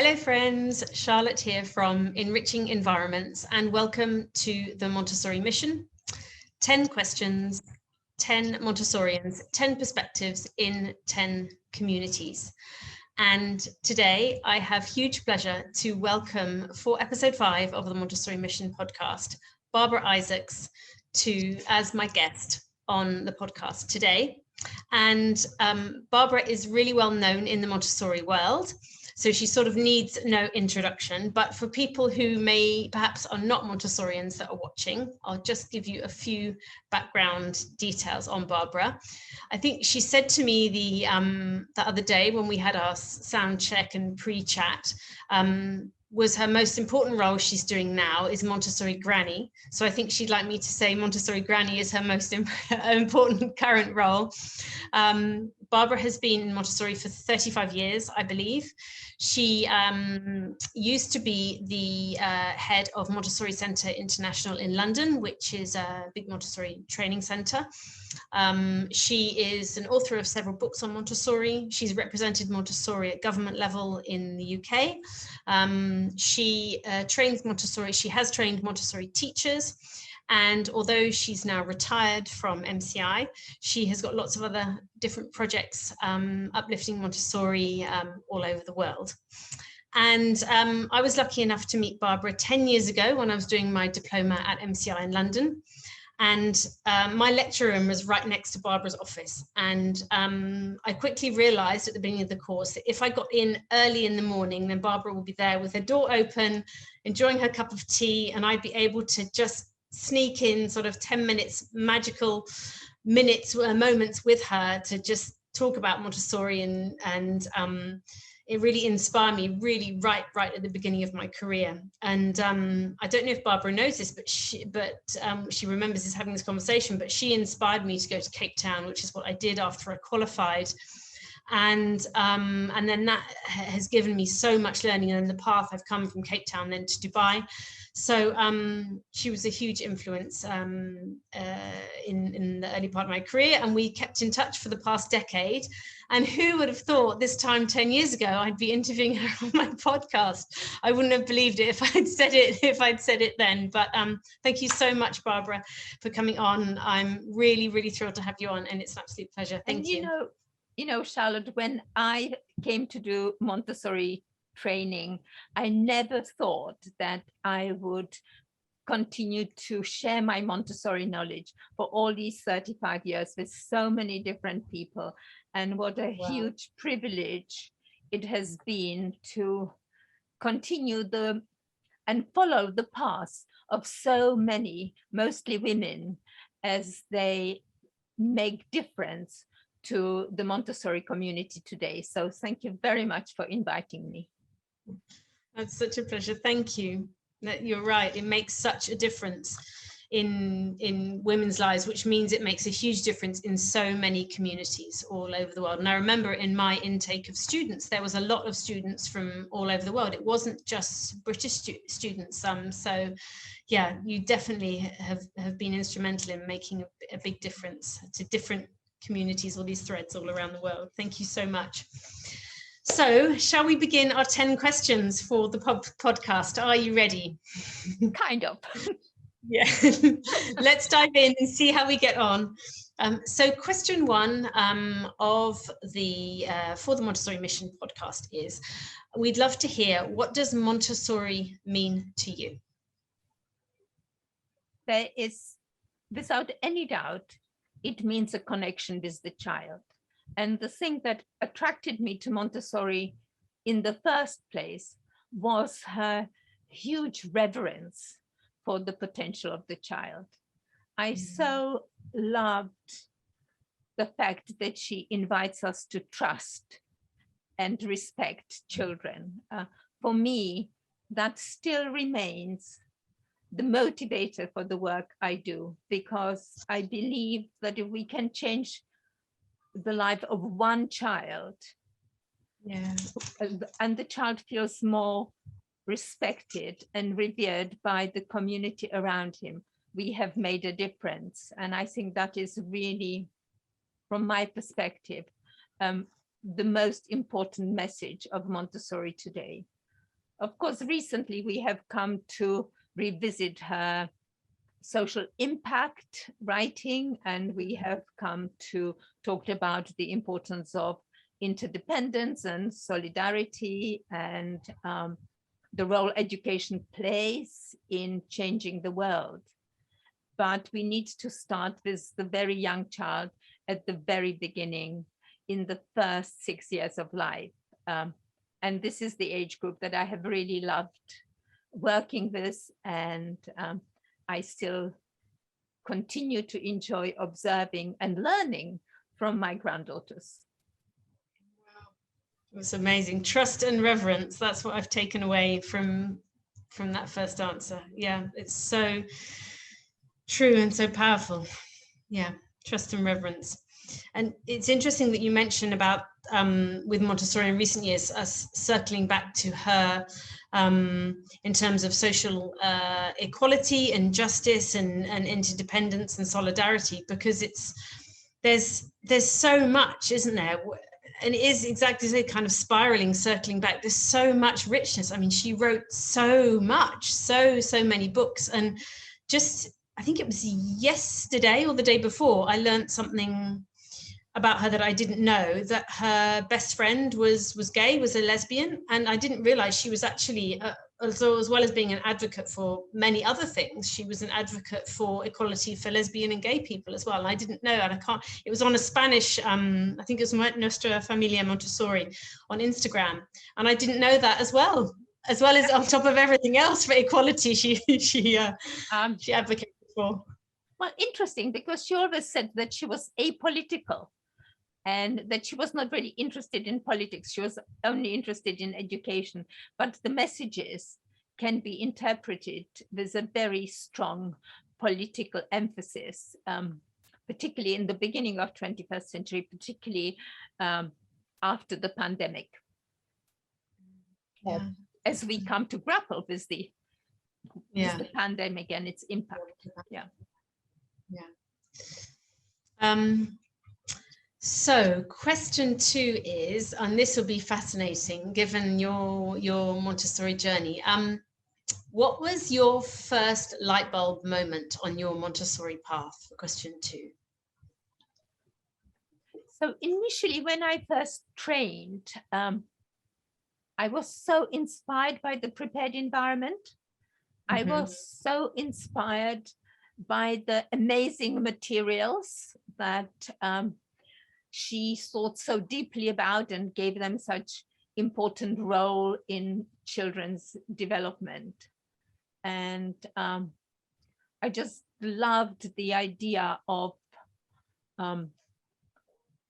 Hello friends, Charlotte here from Enriching Environments and welcome to the Montessori Mission. 10 questions, 10 Montessorians, 10 perspectives in 10 communities. And today I have huge pleasure to welcome for episode 5 of the Montessori Mission podcast, Barbara Isaacs as my guest on the podcast today. And Barbara is really well known in the Montessori world. So she sort of needs no introduction, but for people who may perhaps are not Montessorians that are watching, I'll just give you a few background details on Barbara. I think she said to me the other day when we had our sound check and pre-chat, was her most important role she's doing now is Montessori Granny. So I think she'd like me to say Montessori Granny is her most important current role. Barbara has been in Montessori for 35 years, I believe. She used to be the head of Montessori Centre International in London, which is a big Montessori training centre. She is an author of several books on Montessori. She's represented Montessori at government level in the UK. She trains Montessori. She has trained Montessori teachers. And although she's now retired from MCI, she has got lots of other different projects uplifting Montessori all over the world. And I was lucky enough to meet Barbara 10 years ago when I was doing my diploma at MCI in London. And my lecture room was right next to Barbara's office. And I quickly realized at the beginning of the course that if I got in early in the morning, then Barbara would be there with her door open, enjoying her cup of tea, and I'd be able to just sneak in sort of 10 minutes, magical minutes, moments with her to just talk about Montessori, and it really inspired me really right at the beginning of my career. And I don't know if Barbara knows this, but she remembers us having this conversation, but she inspired me to go to Cape Town, which is what I did after I qualified. And then that has given me so much learning, and the path I've come from Cape Town then to Dubai. So she was a huge influence in the early part of my career, and we kept in touch for the past decade. And who would have thought this time 10 years ago I'd be interviewing her on my podcast? I wouldn't have believed it if I'd said it then. But thank you so much, Barbara, for coming on. I'm really thrilled to have you on, and it's an absolute pleasure. Thank you. You know, Charlotte, when I came to do Montessori training, I never thought that I would continue to share my Montessori knowledge for all these 35 years with so many different people. And what a huge privilege it has been to continue and follow the path of so many, mostly women, as they make difference to the Montessori community today. So thank you very much for inviting me. That's such a pleasure. Thank you. You're right. It makes such a difference in women's lives, which means it makes a huge difference in so many communities all over the world. And I remember in my intake of students, there was a lot of students from all over the world. It wasn't just British students. So yeah, you definitely have been instrumental in making a big difference to different communities, all these threads all around the world. Thank you so much. So shall we begin our 10 questions for the podcast? Are you ready? Kind of. Yeah. Let's dive in and see how we get on. So question 1 for the Montessori Mission podcast is, we'd love to hear, what does Montessori mean to you? There is, without any doubt, it means a connection with the child. And the thing that attracted me to Montessori in the first place was her huge reverence for the potential of the child. I so loved the fact that she invites us to trust and respect children. For me, that still remains the motivator for the work I do, because I believe that if we can change the life of one child, and the child feels more respected and revered by the community around him, we have made a difference. And I think that is really, from my perspective, the most important message of Montessori today. of course, recently we have come to revisit her social impact writing, and we have come to talk about the importance of interdependence and solidarity, and the role education plays in changing the world. But we need to start with the very young child at the very beginning, in the first 6 years of life. And this is the age group that I have really loved working with, and I still continue to enjoy observing and learning from my granddaughters. It's amazing. Trust and reverence. That's what I've taken away from that first answer. Yeah, it's so true and so powerful. Yeah, trust and reverence. And it's interesting that you mentioned about with Montessori in recent years, us circling back to her in terms of social equality and justice and interdependence and solidarity, because there's so much, isn't there? And it is exactly the kind of spiraling, circling back. There's so much richness. I mean, she wrote so much, so many books. And just, I think it was yesterday or the day before, I learned something about her that I didn't know, that her best friend was gay, was a lesbian. And I didn't realize she was actually, as well as being an advocate for many other things, she was an advocate for equality for lesbian and gay people as well. And I didn't know, and it was on a Spanish, I think it was Nuestra Familia Montessori on Instagram. And I didn't know that as well as on top of everything else for equality she advocated for. Well, interesting, because she always said that she was apolitical and that she was not really interested in politics. She was only interested in education, but the messages can be interpreted with a very strong political emphasis, particularly in the beginning of 21st century, particularly after the pandemic. Yeah. As we come to grapple with the pandemic and its impact. Yeah. So question 2 is, and this will be fascinating given your Montessori journey. What was your first light bulb moment on your Montessori path? For question 2. So initially, when I first trained, I was so inspired by the prepared environment. I was so inspired by the amazing materials that she thought so deeply about and gave them such important role in children's development. And I just loved the idea of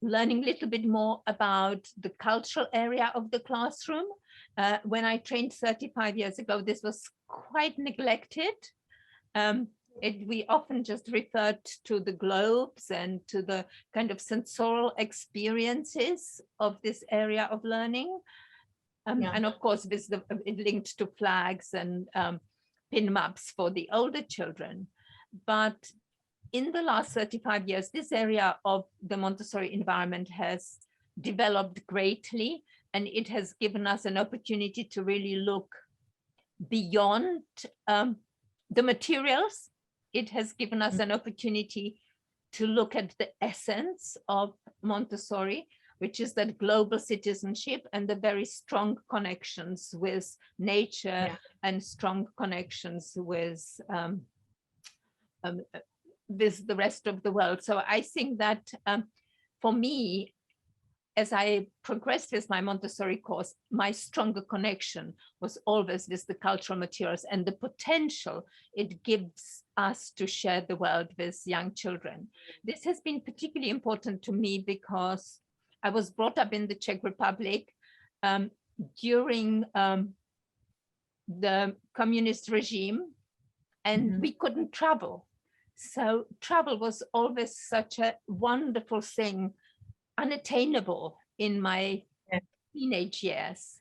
learning a little bit more about the cultural area of the classroom. When I trained 35 years ago, this was quite neglected. We often just referred to the globes and to the kind of sensorial experiences of this area of learning. And of course, it linked to flags and pin maps for the older children. But in the last 35 years, this area of the Montessori environment has developed greatly, and it has given us an opportunity to really look beyond the materials. It has given us an opportunity to look at the essence of Montessori, which is that global citizenship and the very strong connections with nature and strong connections with the rest of the world. So I think that for me, as I progressed with my Montessori course, my stronger connection was always with the cultural materials and the potential it gives us to share the world with young children. This has been particularly important to me because I was brought up in the Czech Republic during the communist regime, and we couldn't travel. So travel was always such a wonderful thing, unattainable in my teenage years.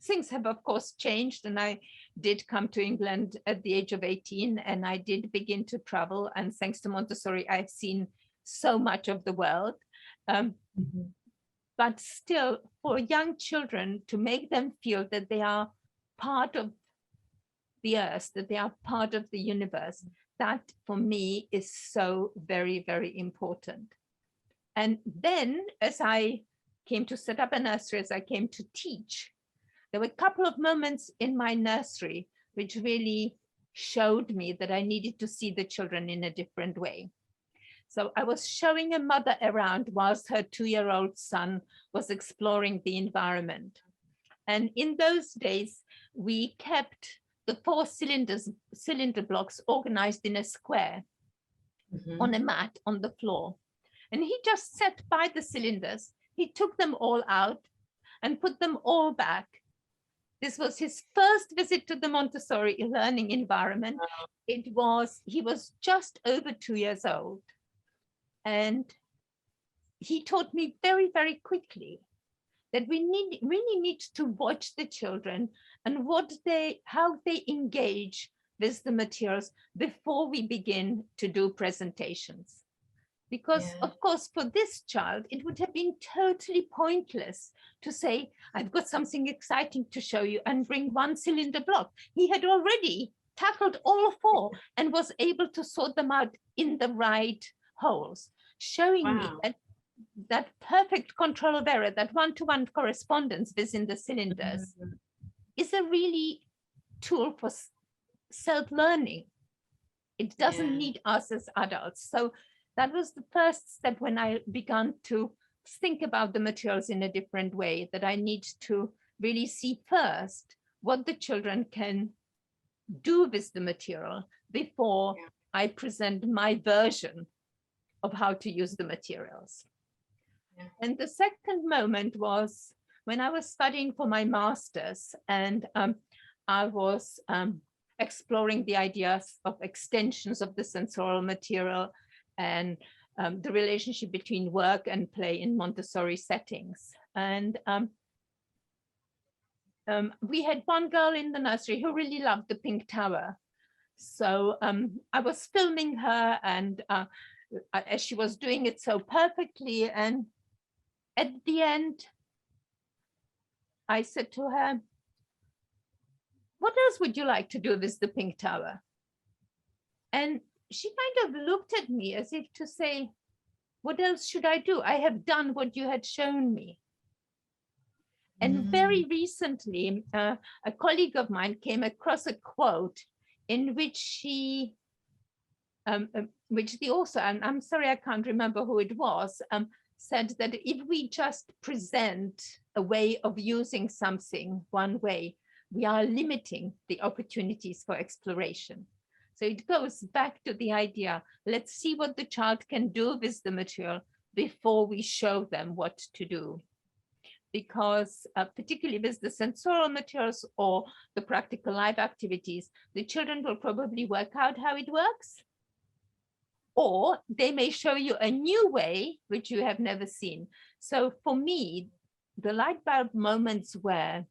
Things have, of course, changed, and I did come to England at the age of 18, and I did begin to travel. And thanks to Montessori, I've seen so much of the world. But still, for young children, to make them feel that they are part of the earth, that they are part of the universe. That for me is so very, very important. And then as I came to set up a nursery, as I came to teach, there were a couple of moments in my nursery which really showed me that I needed to see the children in a different way. So I was showing a mother around whilst her 2-year-old son was exploring the environment. And in those days, we kept the 4 cylinder blocks organized in a square on a mat on the floor. And he just sat by the cylinders. He took them all out and put them all back. This was his first visit to the Montessori learning environment. Wow. He was just over 2 years old. And he taught me very, very quickly that we really need to watch the children and how they engage with the materials before we begin to do presentations. Because of course, for this child, it would have been totally pointless to say, I've got something exciting to show you and bring 1 cylinder block. He had already tackled all 4 and was able to sort them out in the right holes, showing me that perfect control of error, that one-to-one correspondence within the cylinders is a really tool for self-learning. It doesn't need us as adults. So that was the first step when I began to think about the materials in a different way, that I need to really see first what the children can do with the material before I present my version of how to use the materials. And the second moment was when I was studying for my master's, and I was exploring the ideas of extensions of the sensorial material and the relationship between work and play in Montessori settings. And we had one girl in the nursery who really loved the pink tower. So I was filming her, and as she was doing it so perfectly, and at the end, I said to her, what else would you like to do with the pink tower? And she kind of looked at me as if to say, what else should I do? I have done what you had shown me. And very recently, a colleague of mine came across a quote in which she, which the author, and I'm sorry, I can't remember who it was, said that if we just present a way of using something one way, we are limiting the opportunities for exploration. So it goes back to the idea, let's see what the child can do with the material before we show them what to do. Because particularly with the sensorial materials or the practical life activities, the children will probably work out how it works. Or they may show you a new way, which you have never seen. So for me, the light bulb moments were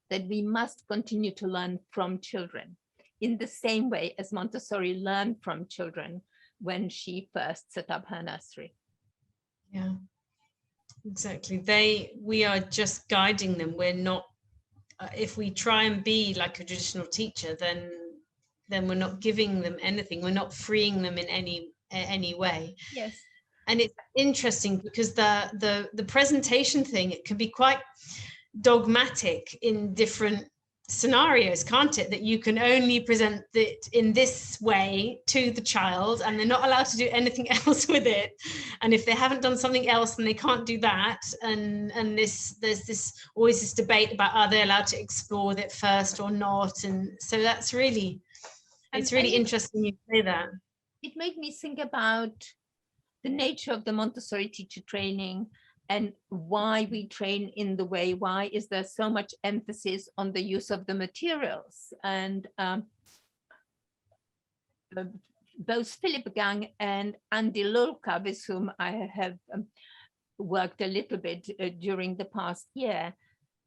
that we must continue to learn from children in the same way as Montessori learned from children when she first set up her nursery. Yeah, exactly. We are just guiding them. We're not, if we try and be like a traditional teacher, then we're not giving them anything. We're not freeing them in any way. Yes. And it's interesting because the presentation thing, it can be quite dogmatic in different scenarios, can't it? That you can only present it in this way to the child and they're not allowed to do anything else with it. And if they haven't done something else, then they can't do that. And there's always this debate about, are they allowed to explore with it first or not? And so that's really, it's really interesting you say that. It made me think about the nature of the Montessori teacher training and why we train in the way, why is there so much emphasis on the use of the materials? And both Philip Gang and Andy Lulka, with whom I have worked a little bit during the past year,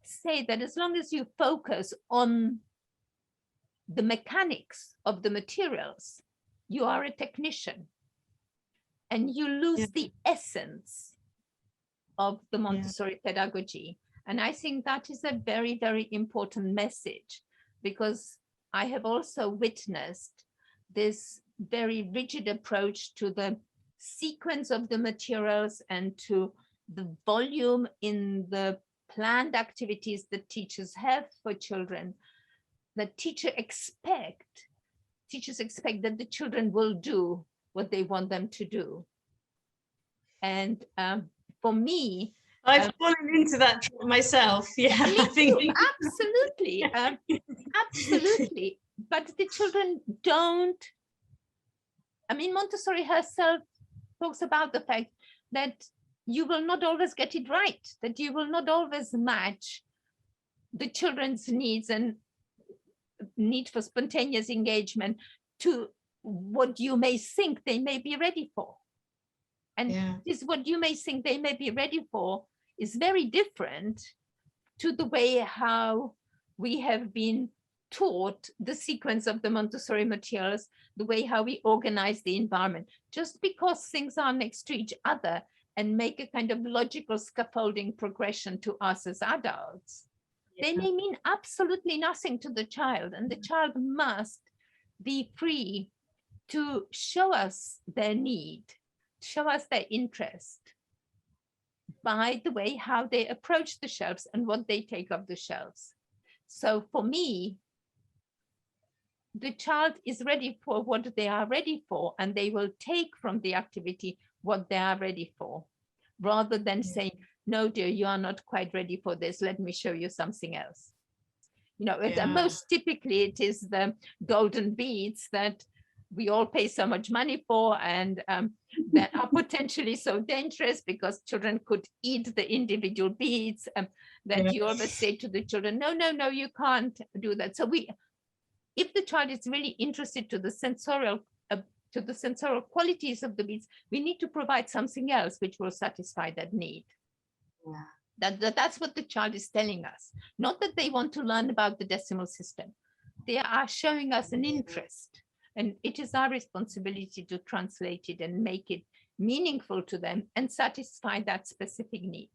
say that as long as you focus on the mechanics of the materials, you are a technician and you lose the essence of the Montessori pedagogy. And I think that is a very, very important message, because I have also witnessed this very rigid approach to the sequence of the materials and to the volume in the planned activities that teachers have for children, that teachers expect that the children will do what they want them to do. And for me, I've fallen into that trap myself. Yeah, I think absolutely, absolutely. But the children don't. I mean, Montessori herself talks about the fact that you will not always get it right, that you will not always match the children's needs and need for spontaneous engagement to what you may think they may be ready for. And this what you may think they may be ready for is very different to the way how we have been taught the sequence of the Montessori materials, the way how we organize the environment. Just because things are next to each other and make a kind of logical scaffolding progression to us as adults, they may mean absolutely nothing to the child, and the child must be free to show us their need, show us their interest by the way how they approach the shelves and what they take off the shelves. So for me, the child is ready for what they are ready for, and they will take from the activity what they are ready for, rather than saying, no, dear, you are not quite ready for this. Let me show you something else. You know, most typically it is the golden beads that we all pay so much money for, and that are potentially so dangerous because children could eat the individual beads, that you always say to the children, no, no, no, you can't do that. So if the child is really interested to the sensorial qualities of the beads, we need to provide something else which will satisfy that need. That's what the child is telling us. Not that they want to learn about the decimal system. They are showing us an interest, and it is our responsibility to translate it and make it meaningful to them and satisfy that specific need.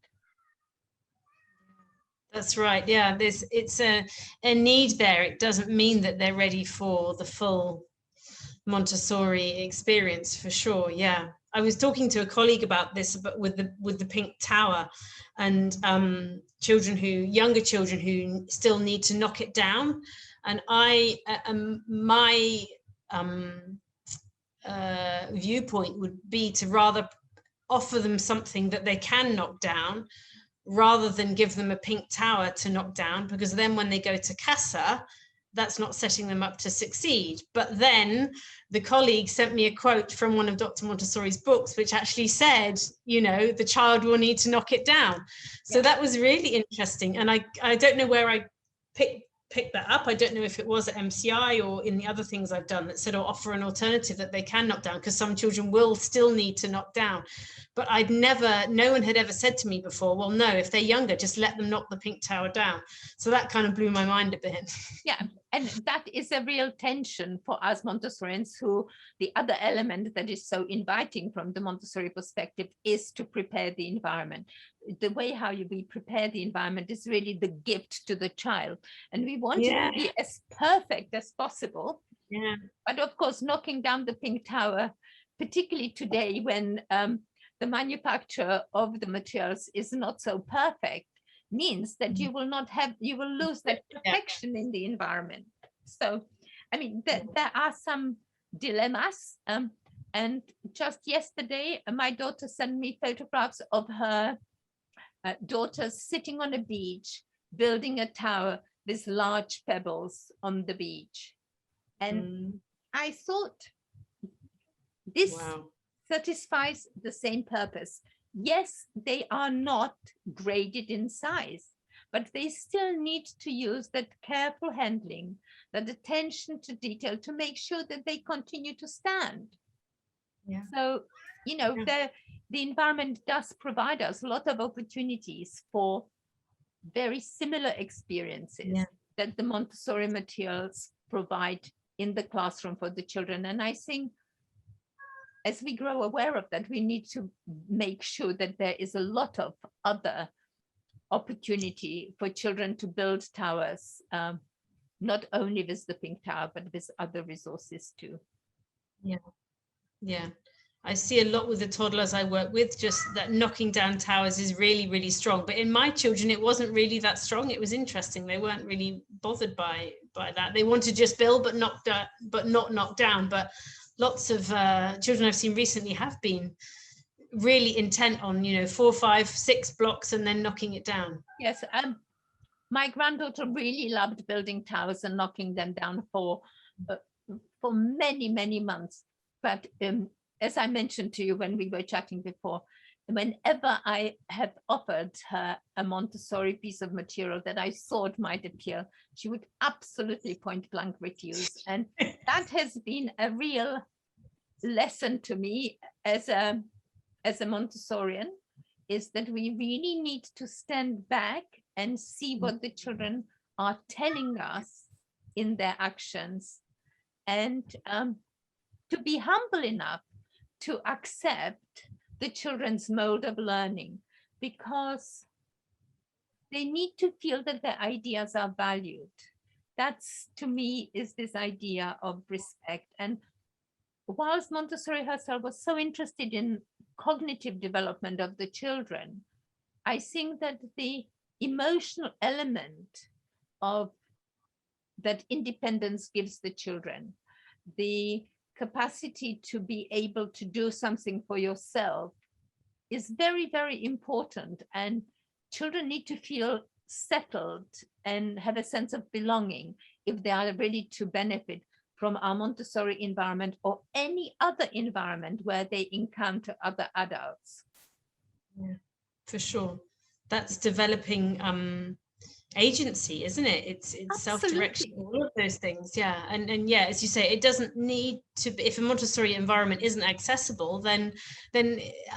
That's right. Yeah, it's a need there. It doesn't mean that they're ready for the full Montessori experience, for sure. Yeah, I was talking to a colleague about this, but with the pink tower, and younger children who still need to knock it down. And my viewpoint would be to rather offer them something that they can knock down, rather than give them a pink tower to knock down, because then when they go to casa, that's not setting them up to succeed. But then the colleague sent me a quote from one of Dr. Montessori's books, which actually said, you know, the child will need to knock it down. So that was really interesting. And I don't know where I picked that up. I don't know if it was at MCI or in the other things I've done that said, or offer an alternative that they can knock down, because some children will still need to knock down. But no one had ever said to me before, well, no, if they're younger, just let them knock the pink tower down. So that kind of blew my mind a bit. Yeah, and that is a real tension for us Montessorians, who the other element that is so inviting from the Montessori perspective is to prepare the environment. The way how we prepare the environment is really the gift to the child. And we want it to be as perfect as possible. Yeah. But of course, knocking down the pink tower, particularly today when the manufacture of the materials is not so perfect, means that you will lose that perfection in the environment. So, I mean, there are some dilemmas. And just yesterday, my daughter sent me photographs of her daughters sitting on a beach, building a tower with large pebbles on the beach. And I thought, this satisfies the same purpose. Yes, they are not graded in size, but they still need to use that careful handling, that attention to detail to make sure that they continue to stand. Yeah. So, you know, the environment does provide us a lot of opportunities for very similar experiences that the Montessori materials provide in the classroom for the children. And I think as we grow aware of that, we need to make sure that there is a lot of other opportunity for children to build towers, not only with the Pink Tower, but with other resources too. Yeah. I see a lot with the toddlers I work with, just that knocking down towers is really, really strong. But in my children, it wasn't really that strong. It was interesting. They weren't really bothered by that. They want to just build, but not knock down. But lots of children I've seen recently have been really intent on, 4, 5, 6 blocks and then knocking it down. Yes, my granddaughter really loved building towers and knocking them down for many, many months. But as I mentioned to you when we were chatting before, whenever I have offered her a Montessori piece of material that I thought might appeal, she would absolutely point blank refuse. And that has been a real lesson to me as a Montessorian, is that we really need to stand back and see what the children are telling us in their actions, and to be humble enough to accept the children's mode of learning, because they need to feel that their ideas are valued. That's, to me, is this idea of respect. And whilst Montessori herself was so interested in cognitive development of the children, I think that the emotional element of that independence gives the children, the capacity to be able to do something for yourself, is very, very important. And children need to feel settled and have a sense of belonging if they are ready to benefit from our Montessori environment or any other environment where they encounter other adults. Yeah, for sure. That's developing agency, isn't it? It's self-direction, all of those things. Yeah. And yeah, as you say, it doesn't need to be, if a Montessori environment isn't accessible, then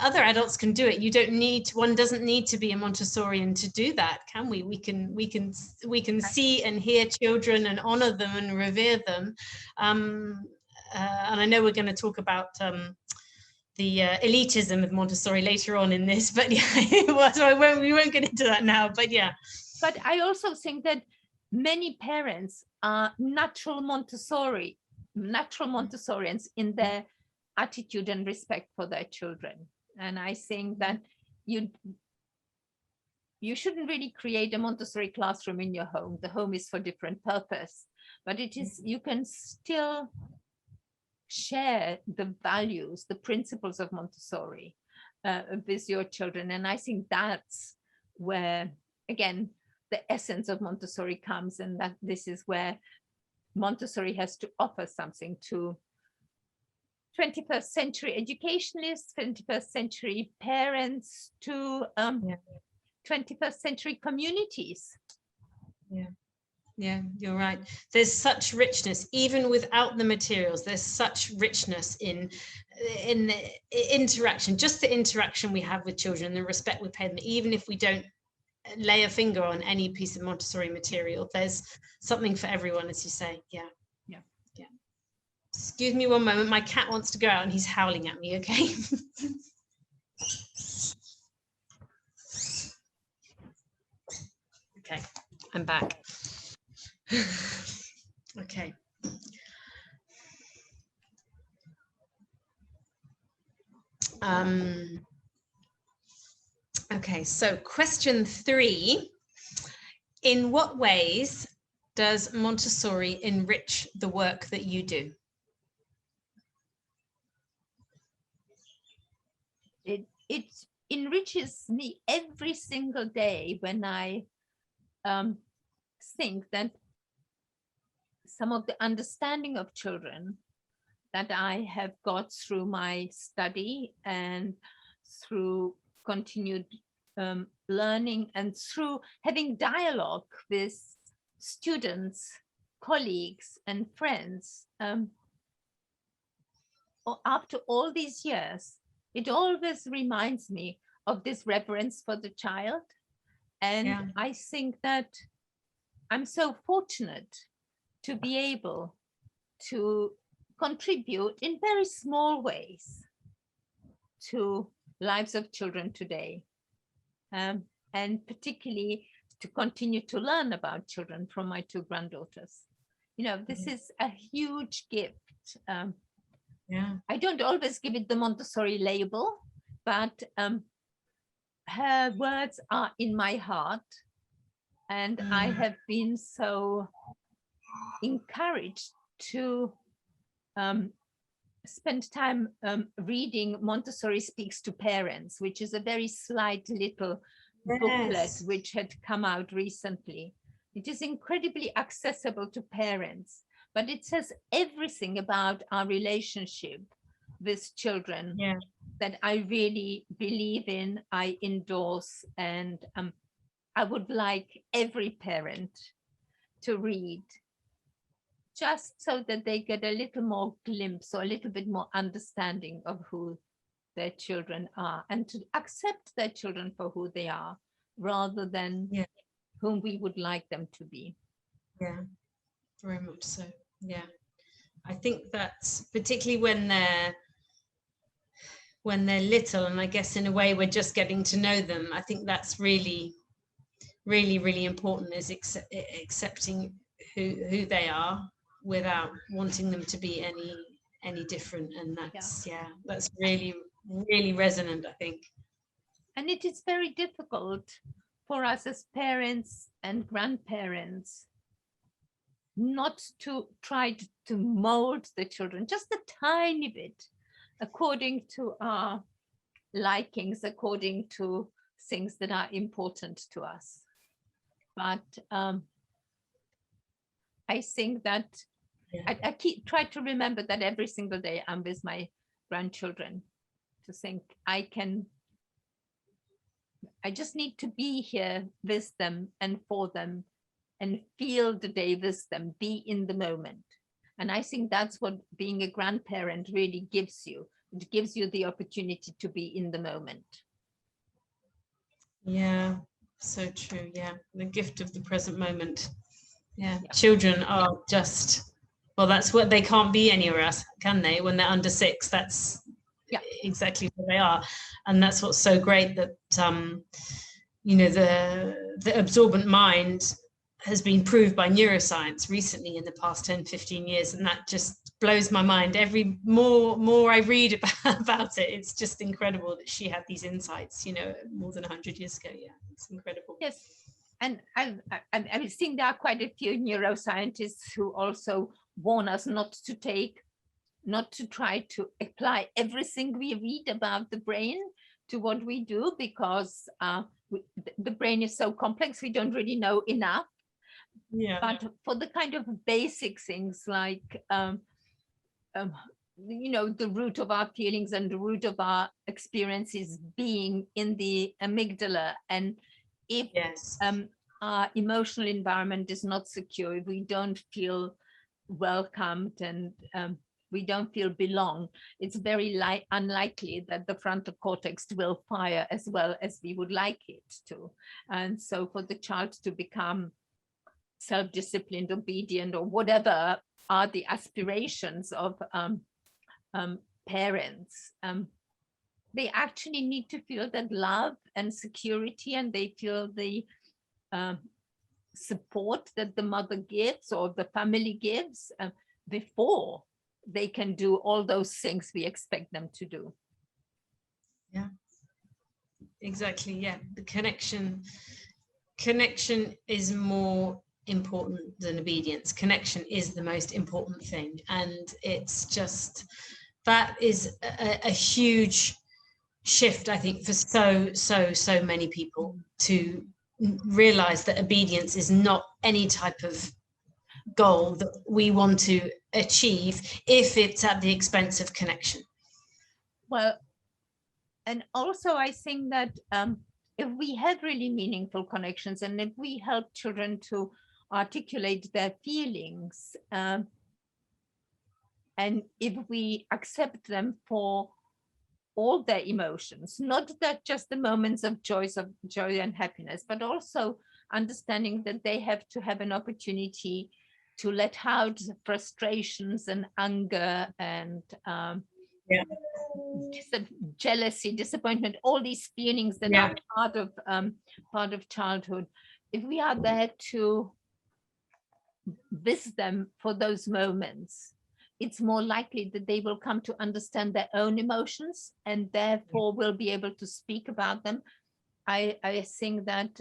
other adults can do it. One doesn't need to be a Montessorian to do that, can we? We can see and hear children and honor them and revere them. And I know we're going to talk about the elitism of Montessori later on in this, but yeah, so we won't get into that now, but yeah. But I also think that many parents are natural Montessorians in their attitude and respect for their children. And I think that you shouldn't really create a Montessori classroom in your home. The home is for different purpose, but you can still share the values, the principles of Montessori with your children. And I think that's where, again, the essence of Montessori comes, and that this is where Montessori has to offer something to 21st century educationists, 21st century parents, to 21st century communities. Yeah, you're right. There's such richness, even without the materials. There's such richness in the interaction, just the interaction we have with children, the respect we pay them, even if we don't lay a finger on any piece of Montessori material. There's something for everyone, as you say. Yeah. Excuse me one moment, my cat wants to go out and he's howling at me. Okay. Okay, I'm back. Okay. Okay, so question 3. In what ways does Montessori enrich the work that you do? It enriches me every single day when I think that some of the understanding of children that I have got through my study and through continued learning and through having dialogue with students, colleagues, and friends, after all these years, it always reminds me of this reverence for the child. And I think that I'm so fortunate to be able to contribute in very small ways to lives of children today. and particularly to continue to learn about children from my two granddaughters. You know, this is a huge gift. I don't always give it the Montessori label, but her words are in my heart, and I have been so encouraged to spend time reading Montessori Speaks to Parents, which is a very slight little booklet which had come out recently. It is incredibly accessible to parents, but it says everything about our relationship with children that I really believe in, I endorse, and I would like every parent to read, just so that they get a little more glimpse or a little bit more understanding of who their children are, and to accept their children for who they are, rather than whom we would like them to be. Yeah, very much so. Yeah, I think that's particularly when they're little, and I guess in a way we're just getting to know them. I think that's really, really, really important, is accepting who they are without wanting them to be any different. And that's that's really, really resonant, I think. And it is very difficult for us as parents and grandparents not to try to mold the children just a tiny bit according to our likings, according to things that are important to us. But I think that I try to remember that every single day I'm with my grandchildren, to think I just need to be here with them and for them, and feel the day with them, be in the moment. And I think that's what being a grandparent really gives you. It gives you the opportunity to be in the moment. Yeah, so true. Yeah, the gift of the present moment. Yeah, children are just, well, that's what they can't be anywhere else, can they? When they're under 6, that's exactly what they are. And that's what's so great, that you know, the absorbent mind has been proved by neuroscience recently in the past 10-15 years, and that just blows my mind. Every more I read about it, it's just incredible that she had these insights, you know, more than 100 years ago. Yeah, it's incredible. Yes, and I think there are quite a few neuroscientists who also warn us not to try to apply everything we read about the brain to what we do, because the brain is so complex, we don't really know enough. But for the kind of basic things like you know, the root of our feelings and the root of our experiences being in the amygdala, and if our emotional environment is not secure, if we don't feel welcomed and we don't feel belong, it's very unlikely that the frontal cortex will fire as well as we would like it to. And so for the child to become self-disciplined, obedient, or whatever are the aspirations of parents, they actually need to feel that love and security, and they feel the support that the mother gives or the family gives before they can do all those things we expect them to do. Yeah, exactly. Yeah, the connection is more important than obedience. Connection is the most important thing, and it's just, that is a huge shift, I think, for so many people, to realize that obedience is not any type of goal that we want to achieve if it's at the expense of connection. Well, and also I think that if we have really meaningful connections, and if we help children to articulate their feelings, and if we accept them for all their emotions, not that just the moments of joy and happiness, but also understanding that they have to have an opportunity to let out frustrations and anger and Yeah. Jealousy, disappointment, all these feelings that Yeah. are part of childhood. If we are there to visit them for those moments, it's more likely that they will come to understand their own emotions and therefore will be able to speak about them. I think that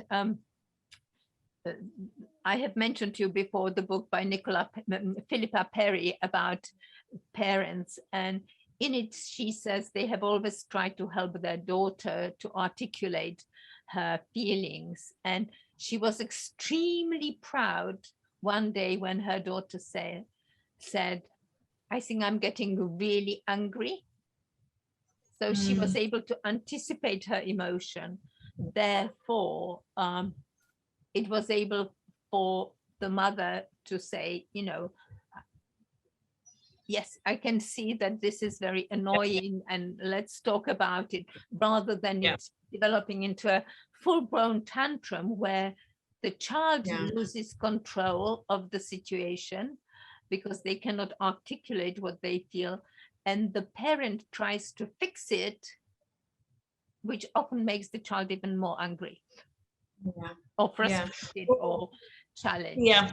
I have mentioned to you before the book by Philippa Perry about parents, and in it she says they have always tried to help their daughter to articulate her feelings, and she was extremely proud one day when her daughter said, I think I'm getting really angry. So she was able to anticipate her emotion. Therefore, it was able for the mother to say, you know, yes, I can see that this is very annoying and let's talk about it, rather than it developing into a full-blown tantrum where the child loses control of the situation because they cannot articulate what they feel, and the parent tries to fix it, which often makes the child even more angry or frustrated or challenged. Yeah.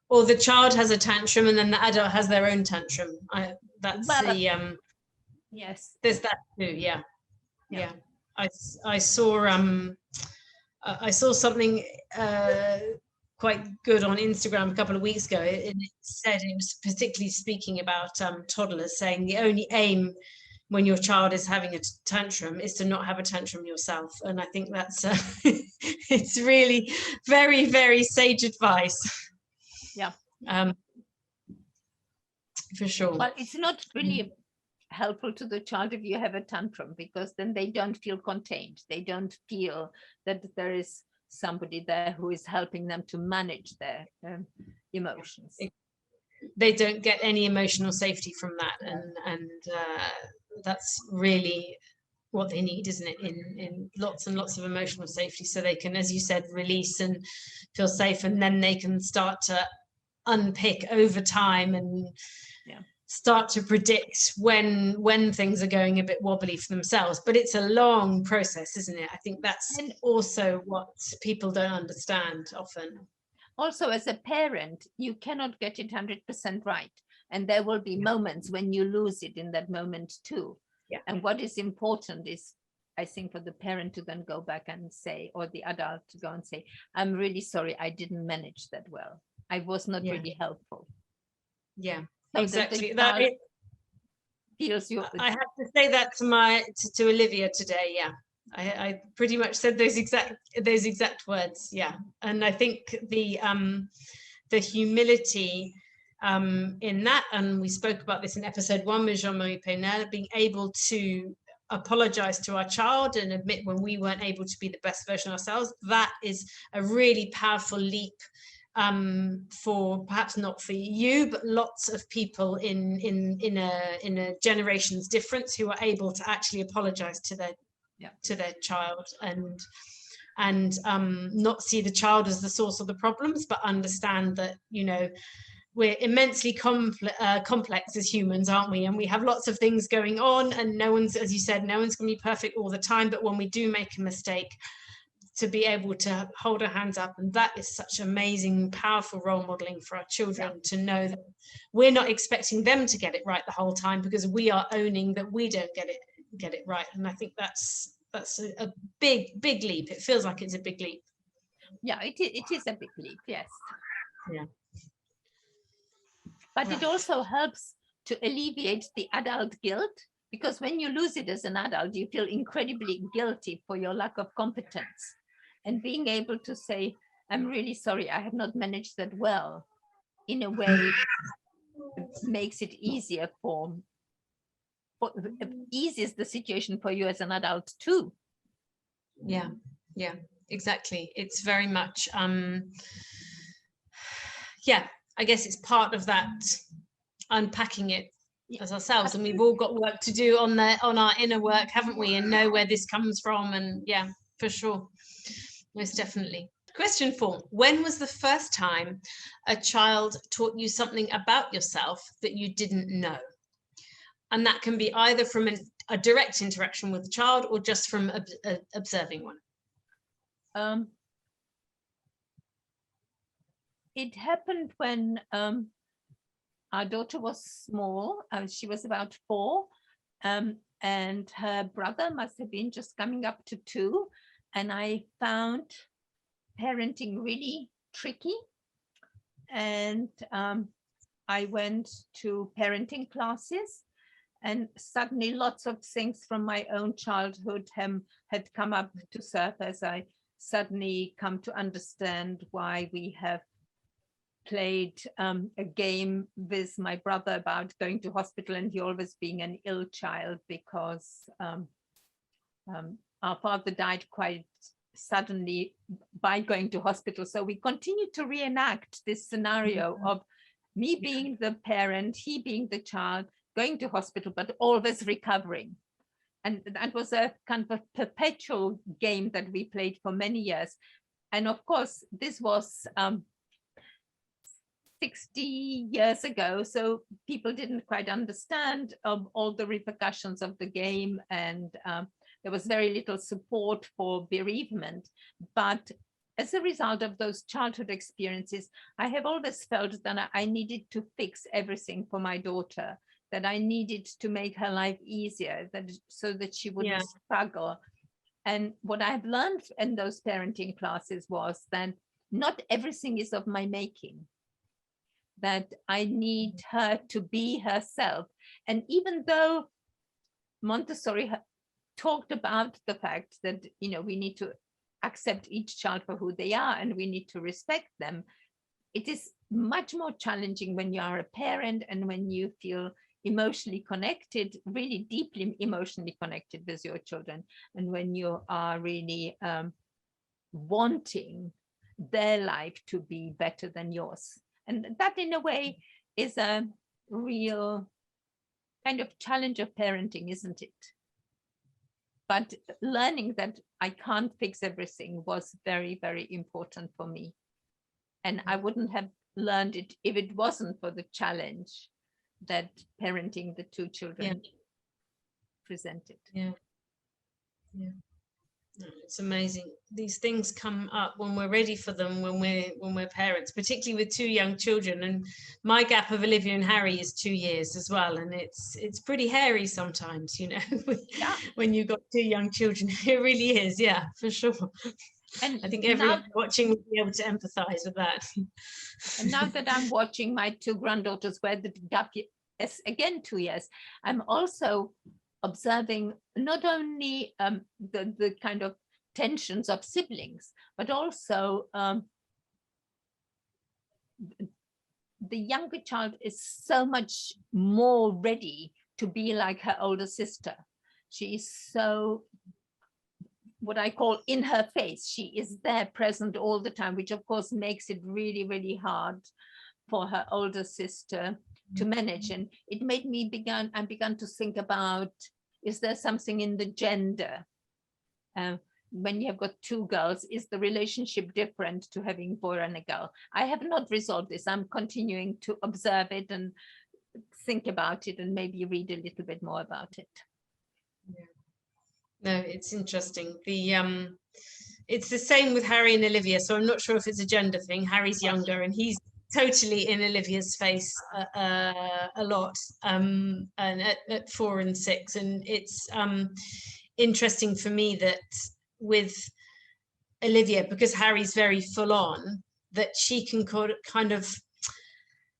Or the child has a tantrum and then the adult has their own tantrum. Yes. There's that too. Yeah. I saw something quite good on Instagram a couple of weeks ago. It said, it was particularly speaking about toddlers, saying the only aim when your child is having a tantrum is to not have a tantrum yourself. And I think that's it's really very, very sage advice. Yeah. For sure. But it's not really helpful to the child if you have a tantrum, because then they don't feel contained. They don't feel that there is somebody there who is helping them to manage their emotions. They don't get any emotional safety from that, and that's really what they need, isn't it? In lots and lots of emotional safety, so they can, as you said, release and feel safe, and then they can start to unpick over time and start to predict when things are going a bit wobbly for themselves. But it's a long process, isn't it? I think that's also what people don't understand often. Also, as a parent, you cannot get it 100% right. And there will be moments when you lose it in that moment too. Yeah. And what is important is, I think, for the parent to then go back and say, or the adult to go and say, I'm really sorry, I didn't manage that well. I was not really helpful. Yeah, so exactly. Feels you. I have to say that to Olivia today. Yeah, I pretty much said those exact words. Yeah, and I think the humility in that, and we spoke about this in episode 1 with Jean-Marie Penel, being able to apologize to our child and admit when we weren't able to be the best version of ourselves. That is a really powerful leap for perhaps not for you, but lots of people in a generation's difference who are able to actually apologize to their child and not see the child as the source of the problems, but understand that, you know, we're immensely complex as humans, aren't we? And we have lots of things going on, and no one's, as you said, no one's going to be perfect all the time. But when we do make a mistake, to be able to hold our hands up, and that is such amazing, powerful role modeling for our children, to know that we're not expecting them to get it right the whole time, because we are owning that we don't get it right. And I think that's a big leap. It feels like it's a big leap. Yeah, it is a big leap. Yes. Yeah. But it also helps to alleviate the adult guilt, because when you lose it as an adult, you feel incredibly guilty for your lack of competence. And being able to say, I'm really sorry, I have not managed that well, in a way makes it easier eases the situation for you as an adult too. Yeah, exactly. It's very much, I guess it's part of that unpacking it as ourselves, and we've all got work to do on our inner work, haven't we, and know where this comes from. And yeah, for sure, most definitely. Question 4: when was the first time a child taught you something about yourself that you didn't know? And that can be either from a direct interaction with the child or just from observing one. It happened when our daughter was small. She was about 4, and her brother must have been just coming up to 2. And I found parenting really tricky. And I went to parenting classes, and suddenly lots of things from my own childhood had come up to surface. I suddenly come to understand why we have played a game with my brother about going to hospital and he always being an ill child, because our father died quite suddenly by going to hospital. So we continue to reenact this scenario of me being the parent, he being the child, going to hospital, but always recovering. And that was a kind of a perpetual game that we played for many years. And of course, this was 60 years ago, so people didn't quite understand all the repercussions of the game, and there was very little support for bereavement. But as a result of those childhood experiences, I have always felt that I needed to fix everything for my daughter, that I needed to make her life easier, so that she wouldn't struggle. And what I've learned in those parenting classes was that not everything is of my making, that I need her to be herself. And even though Montessori talked about the fact that, you know, we need to accept each child for who they are and we need to respect them, it is much more challenging when you are a parent and when you feel emotionally connected, really deeply emotionally connected with your children, and when you are really wanting their life to be better than yours. And that, in a way, is a real kind of challenge of parenting, isn't it? But learning that I can't fix everything was very, very important for me. And I wouldn't have learned it if it wasn't for the challenge that parenting the 2 children presented. Yeah. It's amazing. These things come up when we're ready for them, when we're parents, particularly with 2 young children. And my gap of Olivia and Harry is 2 years as well, and it's pretty hairy sometimes, you know. When you've got 2 young children. It really is, yeah, for sure. And I think everyone watching will be able to empathize with that. And now that I'm watching my 2 granddaughters, where the gap is again 2 years, I'm also observing not only the kind of tensions of siblings, but also the younger child is so much more ready to be like her older sister. She is so, what I call, in her face. She is there, present all the time, which of course makes it really, really hard for her older sister to manage. And it made me I began to think about, is there something in the gender? When you have got 2 girls, is the relationship different to having a boy and a girl? I have not resolved this. I'm continuing to observe it and think about it and maybe read a little bit more about it. No, it's interesting. It's the same with Harry and Olivia, so I'm not sure if it's a gender thing. Harry's younger and he's totally in Olivia's face a lot, and at 4 and 6. And it's interesting for me that with Olivia, because Harry's very full on, that she can kind of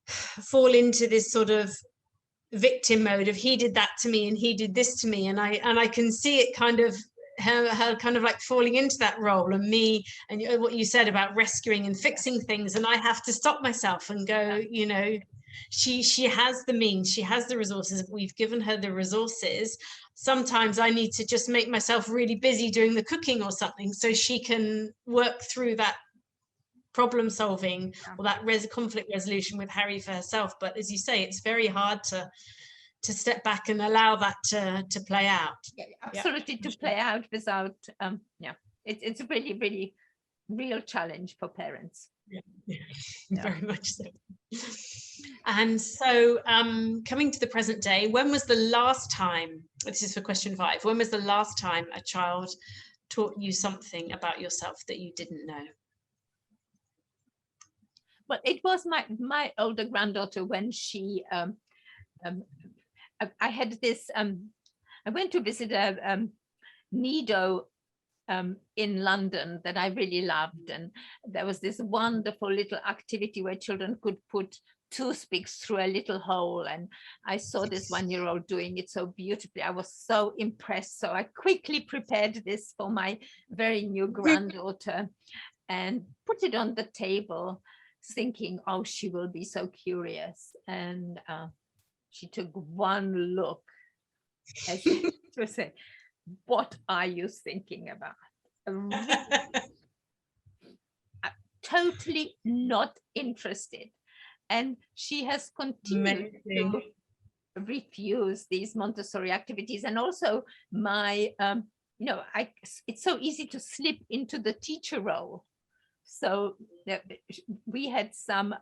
fall into this sort of victim mode of he did that to me and he did this to me, and I can see it kind of her kind of like falling into that role, and me, and what you said about rescuing and fixing things, and I have to stop myself and go, you know, she has the means, she has the resources, we've given her the resources. Sometimes I need to just make myself really busy doing the cooking or something so she can work through that problem solving or that conflict resolution with Harry for herself. But as you say, it's very hard to step back and allow that to play out. Absolutely, to play out without it's a really, really real challenge for parents. Very much so. And so coming to the present day, when was the last time, this is for question 5, when was the last time a child taught you something about yourself that you didn't know? Well, it was my older granddaughter when she, I had this, I went to visit a Nido in London that I really loved. And there was this wonderful little activity where children could put toothpicks through a little hole. And I saw this 1-year-old doing it so beautifully. I was so impressed. So I quickly prepared this for my very new granddaughter and put it on the table, thinking, oh, she will be so curious. And she took one look as if to say, what are you thinking about? Totally not interested. And she has continued to refuse these Montessori activities. And also my, it's so easy to slip into the teacher role. So we had some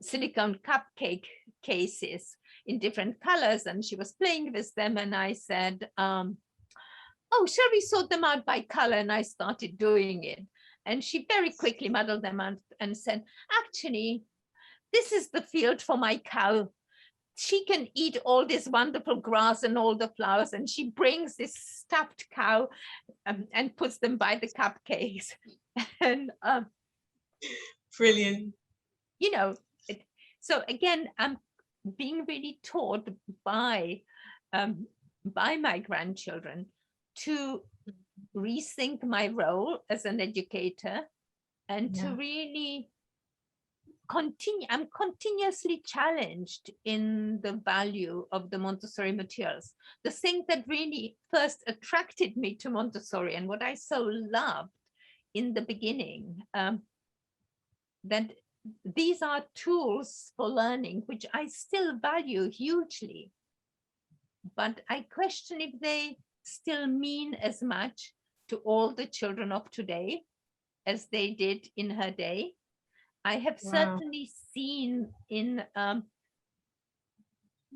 silicone cupcake cases in different colors, and she was playing with them. And I said, oh, shall we sort them out by color? And I started doing it. And she very quickly muddled them out and said, actually, this is the field for my cow. She can eat all this wonderful grass and all the flowers. And she brings this stuffed cow and puts them by the cupcakes. And brilliant. So again, I'm being really taught by my grandchildren to rethink my role as an educator and to really continue. I'm continuously challenged in the value of the Montessori materials. The thing that really first attracted me to Montessori and what I so loved in the beginning, that these are tools for learning, which I still value hugely. But I question if they still mean as much to all the children of today as they did in her day. I have certainly seen in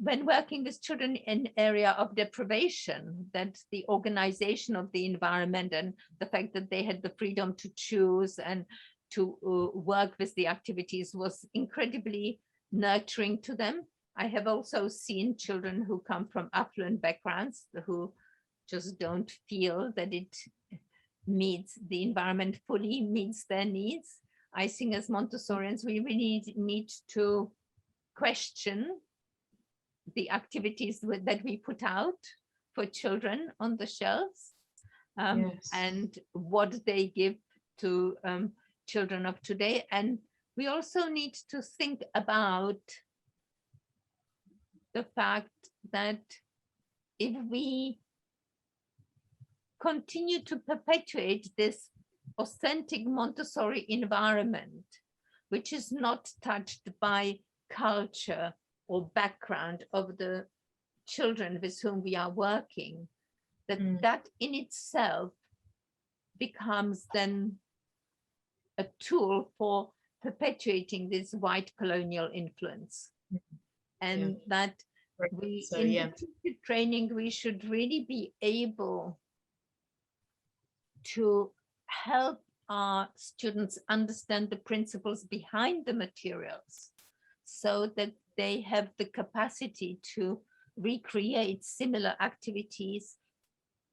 when working with children in area of deprivation, that the organization of the environment and the fact that they had the freedom to choose and to work with the activities was incredibly nurturing to them. I have also seen children who come from affluent backgrounds who just don't feel that it meets the environment fully meets their needs. I think as Montessorians, we really need to question the activities that we put out for children on the shelves, and what they give to children of today. And we also need to think about the fact that if we continue to perpetuate this authentic Montessori environment, which is not touched by culture or background of the children with whom we are working, that in itself becomes then a tool for perpetuating this white colonial influence. And that we, in teacher training, we should really be able to help our students understand the principles behind the materials so that they have the capacity to recreate similar activities,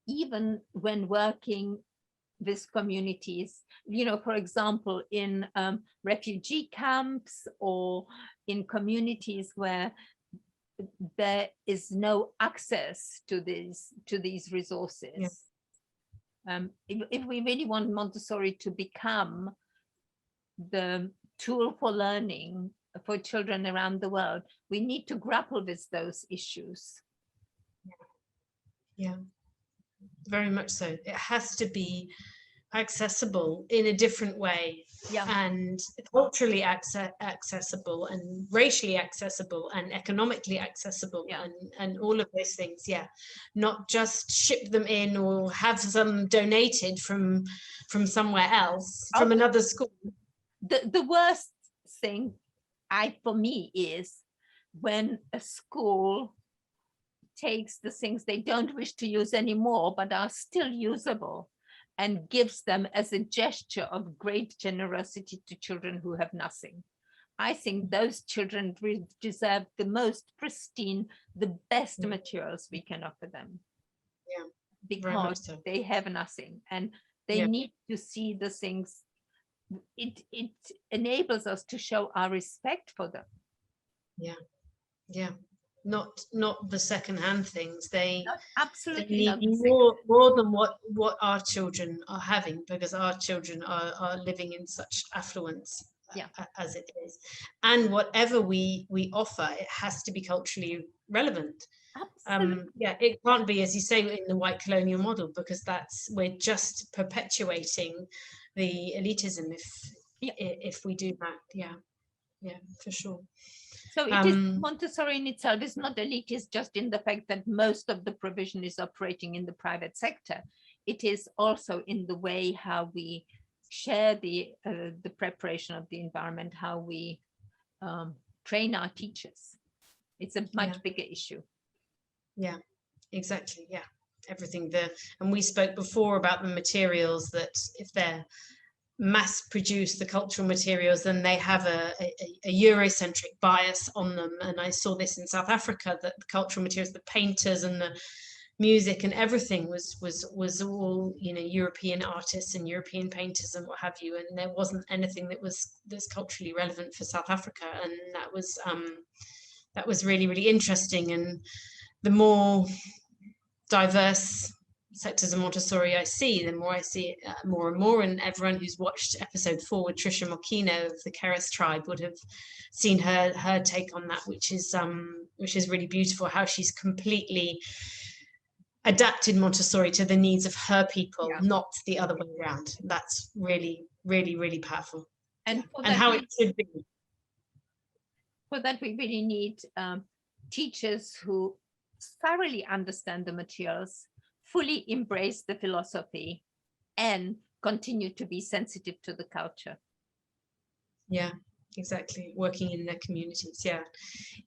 even when working with communities, for example, in refugee camps or in communities where there is no access to these resources. If we really want Montessori to become the tool for learning for children around the world, we need to grapple with those issues. Yeah, very much so. It has to be accessible in a different way, and culturally accessible and racially accessible and economically accessible, and all of those things. Not just ship them in or have them donated from somewhere else, from another school. the worst thing for me is when a school takes the things they don't wish to use anymore, but are still usable, and gives them as a gesture of great generosity to children who have nothing. I think those children deserve the most pristine, the best materials we can offer them. Yeah, because so. They have nothing, and they need to see the things. It enables us to show our respect for them. Yeah. Not the second-hand things. They absolutely need more than what our children are having, because our children are living in such affluence as it is. And whatever we offer, it has to be culturally relevant. It can't be, as you say, in the white colonial model, because we're just perpetuating the elitism if we do that. Yeah, for sure. So it is Montessori in itself is not elitist just in the fact that most of the provision is operating in the private sector. It is also in the way how we share the preparation of the environment, how we train our teachers. It's a much bigger issue. Yeah, exactly. Yeah, everything there. And we spoke before about the materials, that if they're mass produce the cultural materials, then they have a Eurocentric bias on them. And I saw this in South Africa, that the cultural materials, the painters and the music and everything was all, European artists and European painters and what have you, and there wasn't anything that's culturally relevant for South Africa. And that was really, really interesting. And the more diverse sectors of Montessori I see, the more I see it more and more. And everyone who's watched episode 4 with Trisha Mokino of the Keres tribe would have seen her take on that, which is really beautiful, how she's completely adapted Montessori to the needs of her people, not the other way around. That's really, really, really powerful. And how it should be. For that, we really need teachers who thoroughly understand the materials, fully embrace the philosophy, and continue to be sensitive to the culture. Yeah, exactly. Working in their communities. Yeah.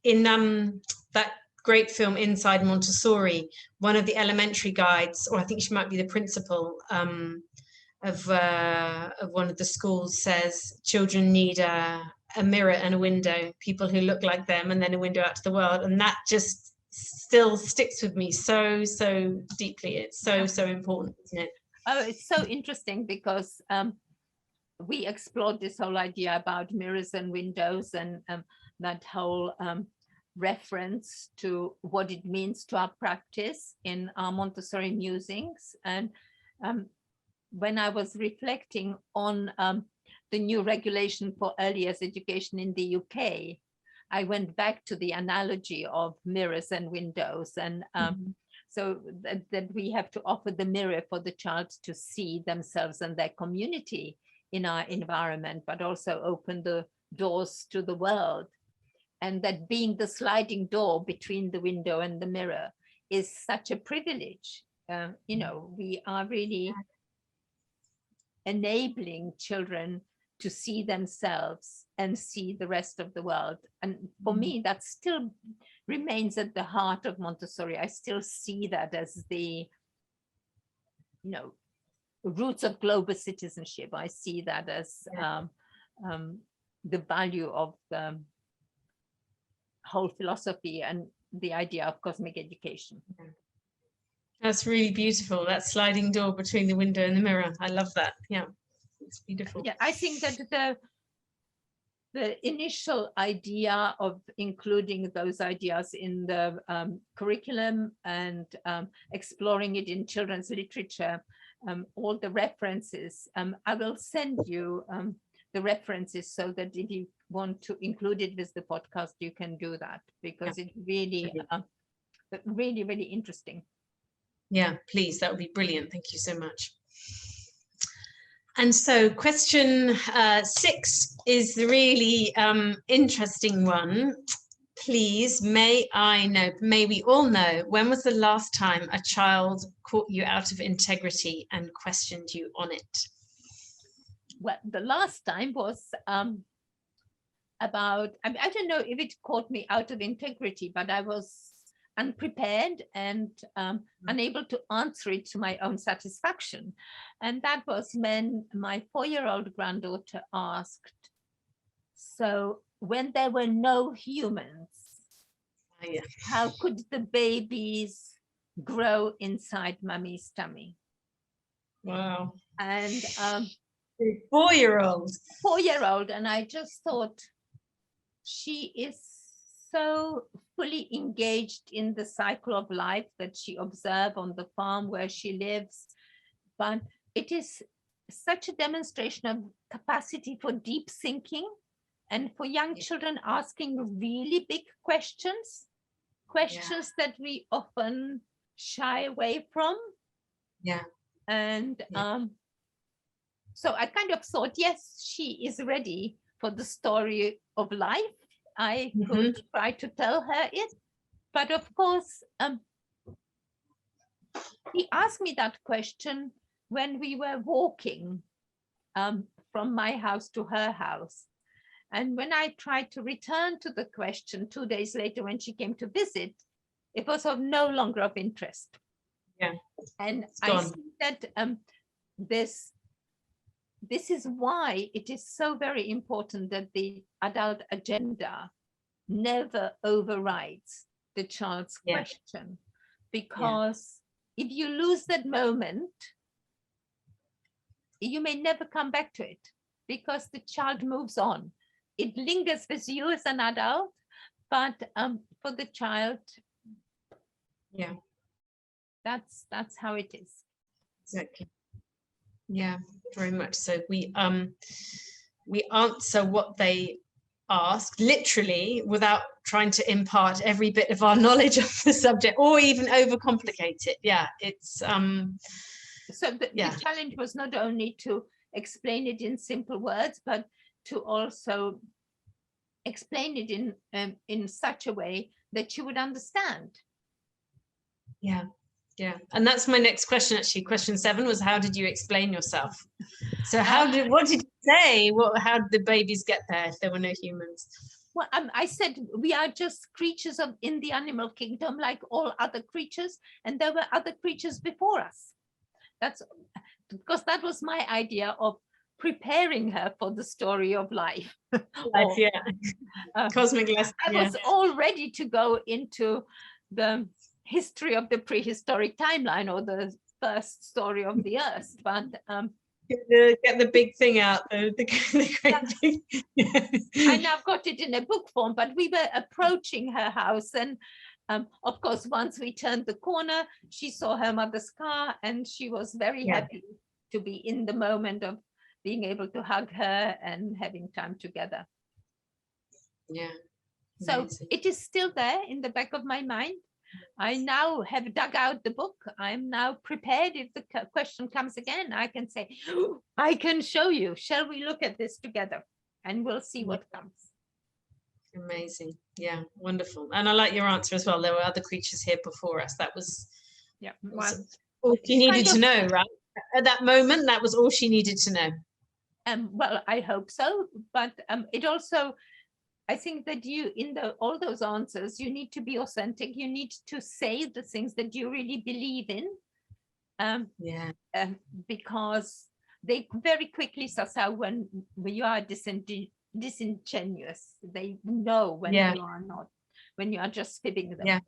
In that great film Inside Montessori, one of the elementary guides, or I think she might be the principal of one of the schools, says children need a mirror and a window, people who look like them, and then a window out to the world. And that just still sticks with me so deeply. It's so important, isn't it? Oh, it's so interesting, because we explored this whole idea about mirrors and windows, and that whole reference to what it means to our practice in our Montessori Musings. And when I was reflecting on the new regulation for early years education in the UK, I went back to the analogy of mirrors and windows, and so that we have to offer the mirror for the child to see themselves and their community in our environment, but also open the doors to the world. And that being the sliding door between the window and the mirror is such a privilege. We are really enabling children to see themselves and see the rest of the world. And for me, that still remains at the heart of Montessori. I still see that as the, roots of global citizenship. I see that as the value of the whole philosophy and the idea of cosmic education. That's really beautiful, that sliding door between the window and the mirror. I love that. Yeah, it's beautiful. Yeah, I think that the initial idea of including those ideas in the curriculum and exploring it in children's literature, all the references, I will send you the references, so that if you want to include it with the podcast, you can do that, because it's really, really, really interesting. Yeah, please, that would be brilliant. Thank you so much. And so question 6 is the really interesting one. Please, may we all know, when was the last time a child caught you out of integrity and questioned you on it? well, the last time was about, I don't know if it caught me out of integrity, but I was unprepared and unable to answer it to my own satisfaction. And that was when my 4-year-old granddaughter asked, so when there were no humans, how could the babies grow inside mummy's tummy? Wow. And 4-year-old. 4-year-old, and I just thought, she is so fully engaged in the cycle of life that she observed on the farm where she lives. But it is such a demonstration of capacity for deep thinking and for young children asking really big questions that we often shy away from. Yeah. And so I kind of thought, yes, she is ready for the story of life. I could try to tell her it, but of course, he asked me that question when we were walking from my house to her house. And when I tried to return to the question 2 days later when she came to visit, it was of no longer of interest. Yeah. And I see that this is why it is so very important that the adult agenda never overrides the child's question, because if you lose that moment, you may never come back to it, because the child moves on. It lingers with you as an adult, but for the child, that's how it is. Exactly. Yeah, very much so. We answer what they ask literally without trying to impart every bit of our knowledge of the subject or even overcomplicate it. Yeah, it's so the challenge was not only to explain it in simple words, but to also explain it in such a way that you would understand. Yeah, and that's my next question, actually. Question 7 was, how did you explain yourself? So what did you say? How did the babies get there if there were no humans? Well, I said we are just creatures in the animal kingdom, like all other creatures, and there were other creatures before us. That's because that was my idea of preparing her for the story of life. Cosmic lesson. I was all ready to go into the history of the prehistoric timeline or the first story of the earth, but get the big thing out. The great thing. I now got it in a book form, but we were approaching her house, and of course, once we turned the corner, she saw her mother's car, and she was very happy to be in the moment of being able to hug her and having time together. Yeah. So it is still there in the back of my mind. I now have dug out the book. I'm now prepared. If the question comes again, I can say, I can show you. Shall we look at this together? And we'll see what comes. Amazing. Yeah, wonderful. And I like your answer as well. There were other creatures here before us. That was all she needed to know, right? At that moment, that was all she needed to know. Well, I hope so. But it also, I think that you, in all those answers, you need to be authentic. You need to say the things that you really believe in. Because they very quickly suss out when you are disingenuous. They know when you are not, when you are just fibbing them. Yeah,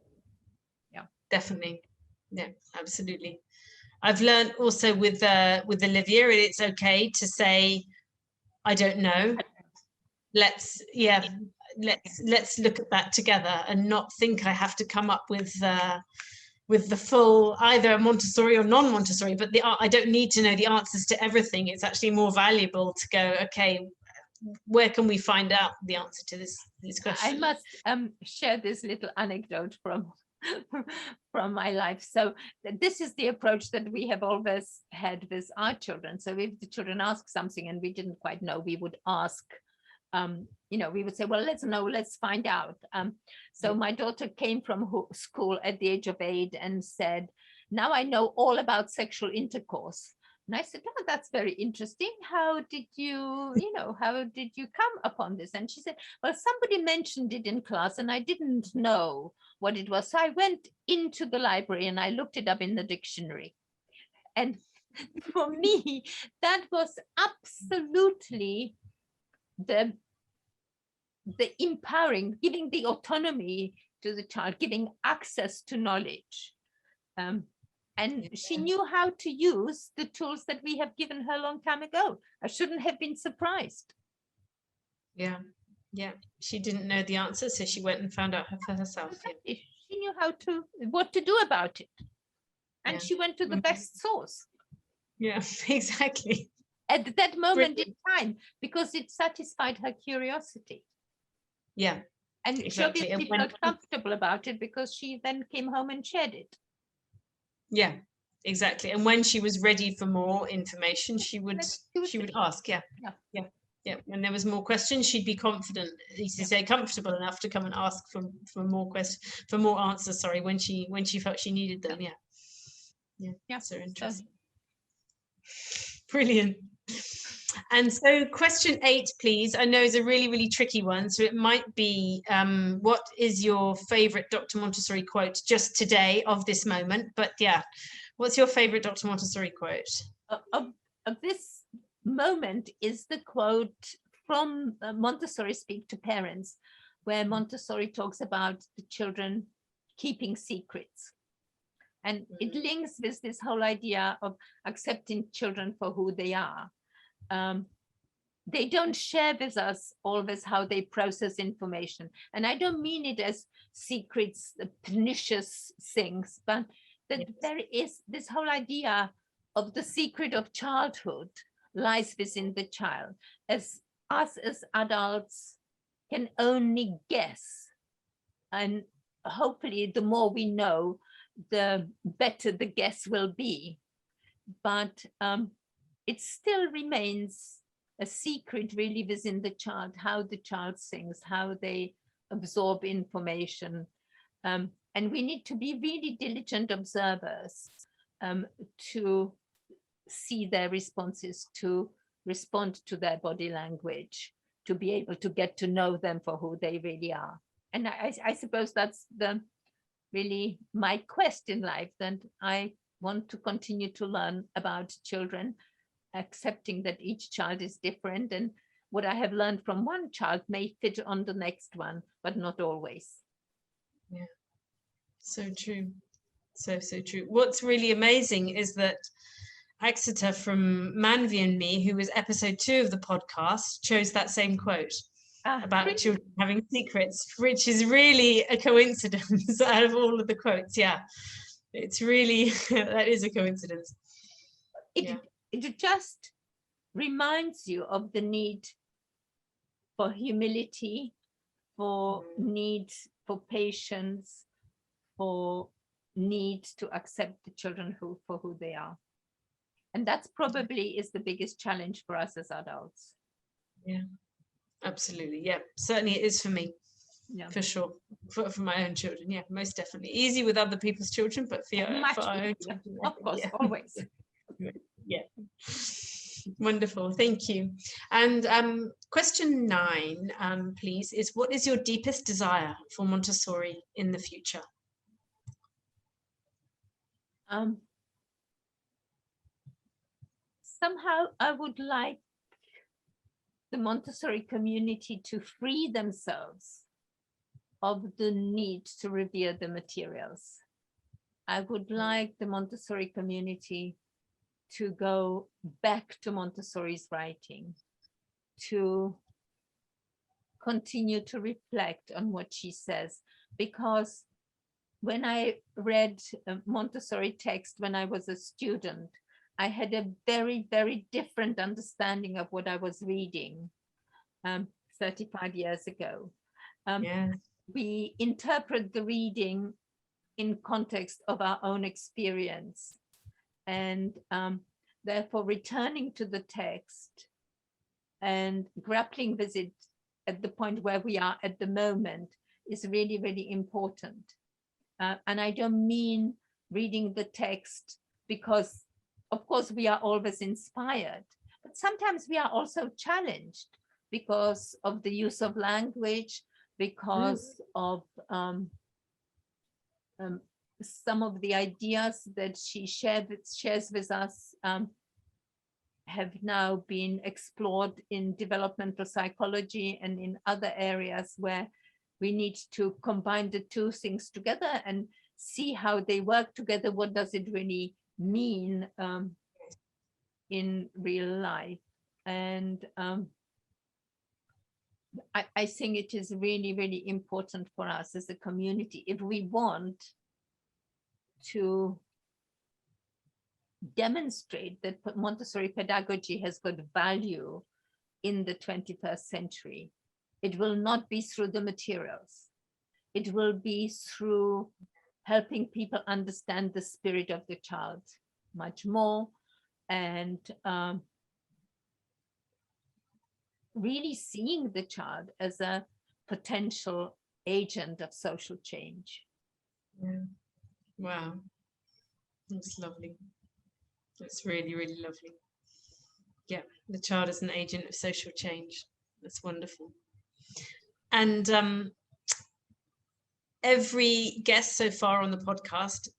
definitely. Yeah, absolutely. I've learned also with Olivia, it's okay to say, I don't know. Let's look at that together and not think I have to come up with the full either Montessori or non-Montessori, but I don't need to know the answers to everything. It's actually more valuable to go, okay, where can we find out the answer to this question? I must share this little anecdote from my life. So this is the approach that we have always had with our children. So if the children ask something and we didn't quite know, we would ask, we would say, well, let's find out. So my daughter came from school at the age of 8 and said, now I know all about sexual intercourse, And I said, oh, that's very interesting. How did you come upon this? And she said, well, somebody mentioned it in class and I didn't know what it was. So I went into the library and I looked it up in the dictionary. And for me, that was absolutely the empowering, giving the autonomy to the child, giving access to knowledge. And she knew how to use the tools that we have given her a long time ago. I shouldn't have been surprised. Yeah, she didn't know the answer, so she went and found out for herself. Yeah. She knew what to do about it. And she went to the best source. Yeah, exactly. At that moment in time, because it satisfied her curiosity. Yeah. And exactly. She obviously felt comfortable about it because she then came home and shared it. Yeah, exactly. And when she was ready for more information, she would ask. Yeah. When there was more questions, she'd be confident, comfortable enough to come and ask for more questions, for more answers. Sorry, when she felt she needed them. Yeah. So interesting. Brilliant. And so question 8, please. I know is a really, really tricky one. So it might be, what is your favorite Dr. Montessori quote just today of this moment? But yeah, what's your favorite Dr. Montessori quote? Of this moment is the quote from Montessori Speak to Parents, where Montessori talks about the children keeping secrets. And it links with this whole idea of accepting children for who they are. They don't share with us always how they process information. And I don't mean it as secrets, pernicious things, but that there is this whole idea of the secret of childhood lies within the child. As us as adults can only guess. And hopefully the more we know, the better the guess will be. But it still remains a secret really within the child, how the child thinks, how they absorb information. And we need to be really diligent observers to see their responses, to respond to their body language, to be able to get to know them for who they really are. And I suppose that's really my quest in life, that I want to continue to learn about children, accepting that each child is different, and what I have learned from one child may fit on the next one, but not always. Yeah, so true. So true. What's really amazing is that Exeter from Manvi and me, who was episode 2 of the podcast, chose that same quote about really? Children having secrets, which is really a coincidence out of all of the quotes. Yeah, it's really, that is a coincidence. It just reminds you of the need for humility, for need for patience, for need to accept the children for who they are. And that's probably is the biggest challenge for us as adults. Yeah, absolutely. Yeah, certainly it is for me. Yeah, for sure. For my own children. Yeah, most definitely. Easy with other people's children, but for our own children. Of course, always. Yeah. Wonderful. Thank you. And question 9, please, is what is your deepest desire for Montessori in the future? Somehow I would like the Montessori community to free themselves of the need to revere the materials. I would like the Montessori community to go back to Montessori's writing, to continue to reflect on what she says, because when I read Montessori text when I was a student, I had a very, very different understanding of what I was reading 35 years ago. We interpret the reading in context of our own experience, and therefore returning to the text and grappling with it at the point where we are at the moment is really, really important. And I don't mean reading the text because of course, we are always inspired, but sometimes we are also challenged because of the use of language, because of some of the ideas that she shares with us have now been explored in developmental psychology and in other areas where we need to combine the two things together and see how they work together. What does it really mean in real life? And I think it is really, really important for us as a community, if we want to demonstrate that Montessori pedagogy has got value in the 21st century. It will not be through the materials. It will be through helping people understand the spirit of the child much more, and really seeing the child as a potential agent of social change. Yeah. Wow, that's lovely. That's really, really lovely. Yeah, the child is an agent of social change. That's wonderful. And every guest so far on the podcast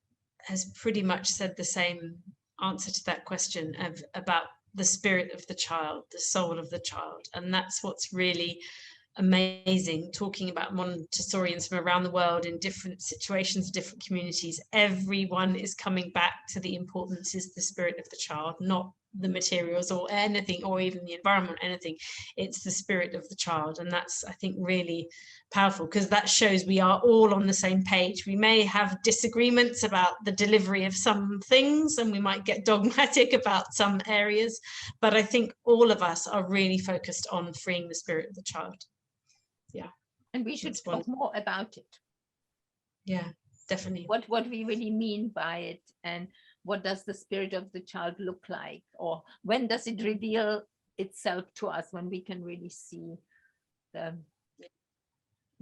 has pretty much said the same answer to that question about the spirit of the child, the soul of the child. And that's what's really amazing, talking about Montessorians from around the world in different situations, different communities. Everyone is coming back to the importance is the spirit of the child, not the materials or anything, or even the environment, anything. It's the spirit of the child. And that's, I think, really powerful, because that shows we are all on the same page. We may have disagreements about the delivery of some things, and we might get dogmatic about some areas, but I think all of us are really focused on freeing the spirit of the child. Yeah. And we should talk more about it. Yeah, definitely. What we really mean by it, and what does the spirit of the child look like, or when does it reveal itself to us, when we can really see the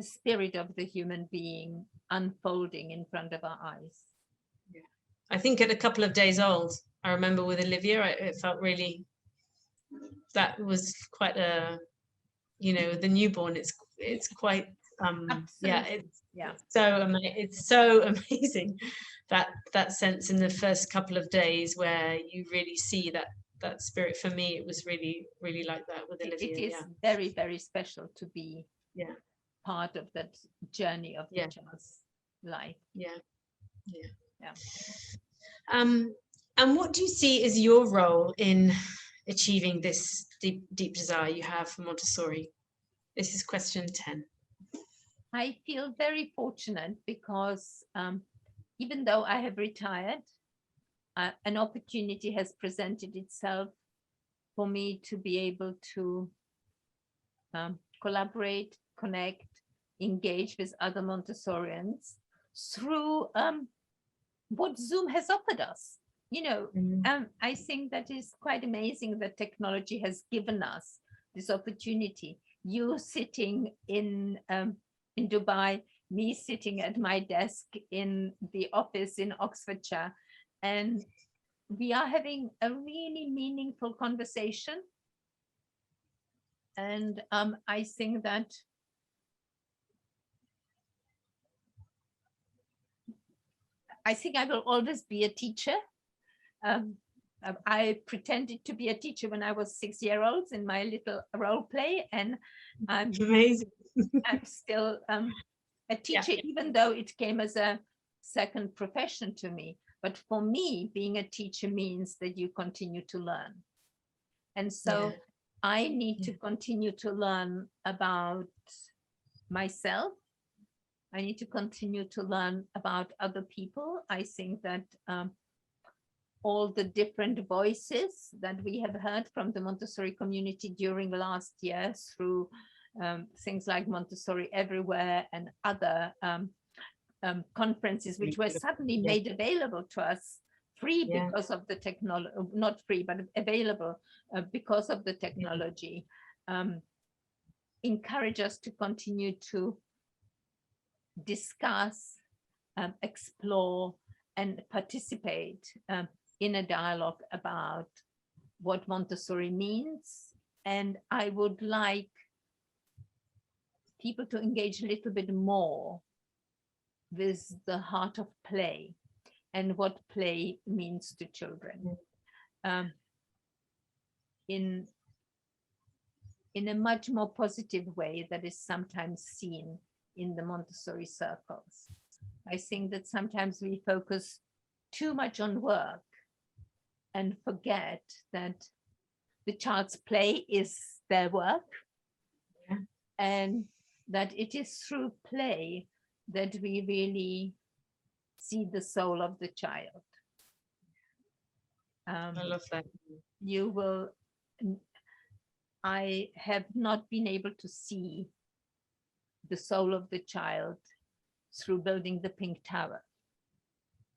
spirit of the human being unfolding in front of our eyes. Yeah. I think at a couple of days old, I remember with Olivia, it felt really, that was quite a, you know, the newborn, it's quite it's so amazing, that sense in the first couple of days where you really see that spirit. For me, it was really, really like that with Olivia. It is very, very special to be part of that journey of the child's life. And what do you see as your role in achieving this deep desire you have for Montessori? This is question 10. I feel very fortunate because even though I have retired, an opportunity has presented itself for me to be able to collaborate, connect, engage with other Montessorians through what Zoom has offered us. You know, I think that is quite amazing that technology has given us this opportunity. You sitting in Dubai, me sitting at my desk in the office in Oxfordshire, and we are having a really meaningful conversation. And I think that I will always be a teacher. I pretended to be a teacher when I was 6-year-old in my little role play, and I'm amazing. I'm still a teacher, even though it came as a second profession to me. But for me, being a teacher means that you continue to learn. And so I need to continue to learn about myself. I need to continue to learn about other people. I think that all the different voices that we have heard from the Montessori community during the last year through things like Montessori Everywhere and other conferences, which were suddenly made available to us free because of the technology, not free, but available because of the technology, encourage us to continue to discuss, explore, and participate in a dialogue about what Montessori means. And I would like people to engage a little bit more with the heart of play and what play means to children. In a much more positive way that is sometimes seen in the Montessori circles. I think that sometimes we focus too much on work and forget that the child's play is their work, and that it is through play that we really see the soul of the child. I love that. I have not been able to see the soul of the child through building the Pink Tower,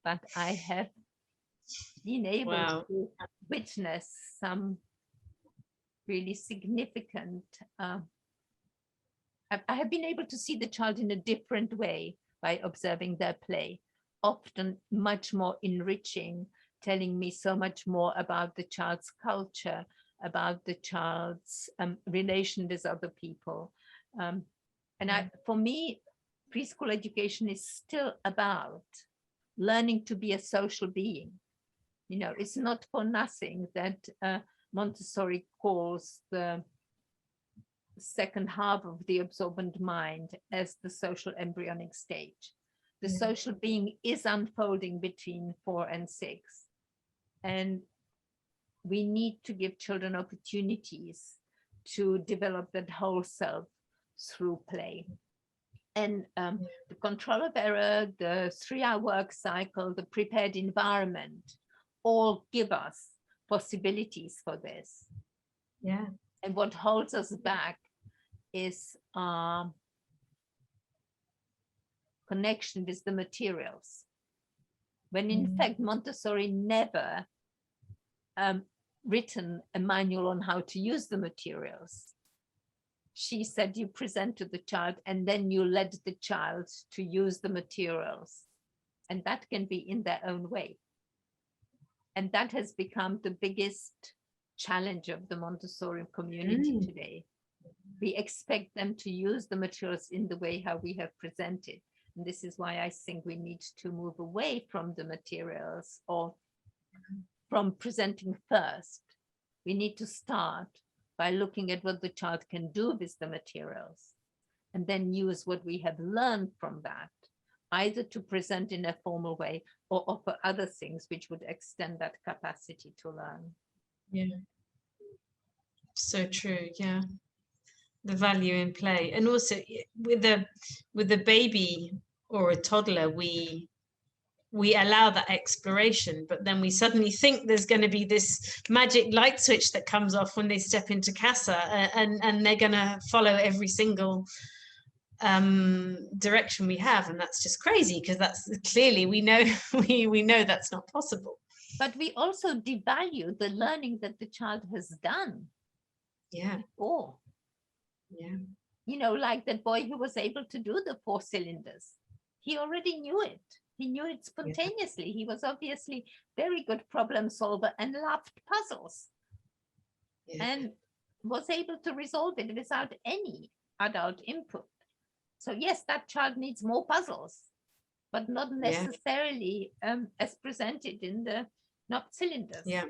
but I have been able to witness some really significant, I have been able to see the child in a different way by observing their play, often much more enriching, telling me so much more about the child's culture, about the child's relation with other people. For me, preschool education is still about learning to be a social being. You know, it's not for nothing that Montessori calls the second half of the absorbent mind as the social embryonic stage. The social being is unfolding between 4 and 6. And we need to give children opportunities to develop that whole self through play. And the control of error, the 3-hour work cycle, the prepared environment, all give us possibilities for this. Yeah. And what holds us back is connection with the materials. When in fact, Montessori never written a manual on how to use the materials. She said you present to the child and then you let the child to use the materials. And that can be in their own way. And that has become the biggest challenge of the Montessori community today. We expect them to use the materials in the way how we have presented. And this is why I think we need to move away from the materials or from presenting first. We need to start by looking at what the child can do with the materials and then use what we have learned from that, either to present in a formal way or offer other things which would extend that capacity to learn. Yeah, so true. Yeah, the value in play, and also with the baby or a toddler, we allow that exploration, but then we suddenly think there's going to be this magic light switch that comes off when they step into casa, and they're going to follow every single direction we have, and that's just crazy, because that's clearly we know we know that's not possible. But we also devalue the learning that the child has done. Yeah. Oh, yeah. You know, like that boy who was able to do the 4 cylinders. He already knew it. He knew it spontaneously. He was obviously very good problem solver and loved puzzles, and was able to resolve it without any adult input. So yes, that child needs more puzzles, but not necessarily as presented in the not cylinders. Yeah.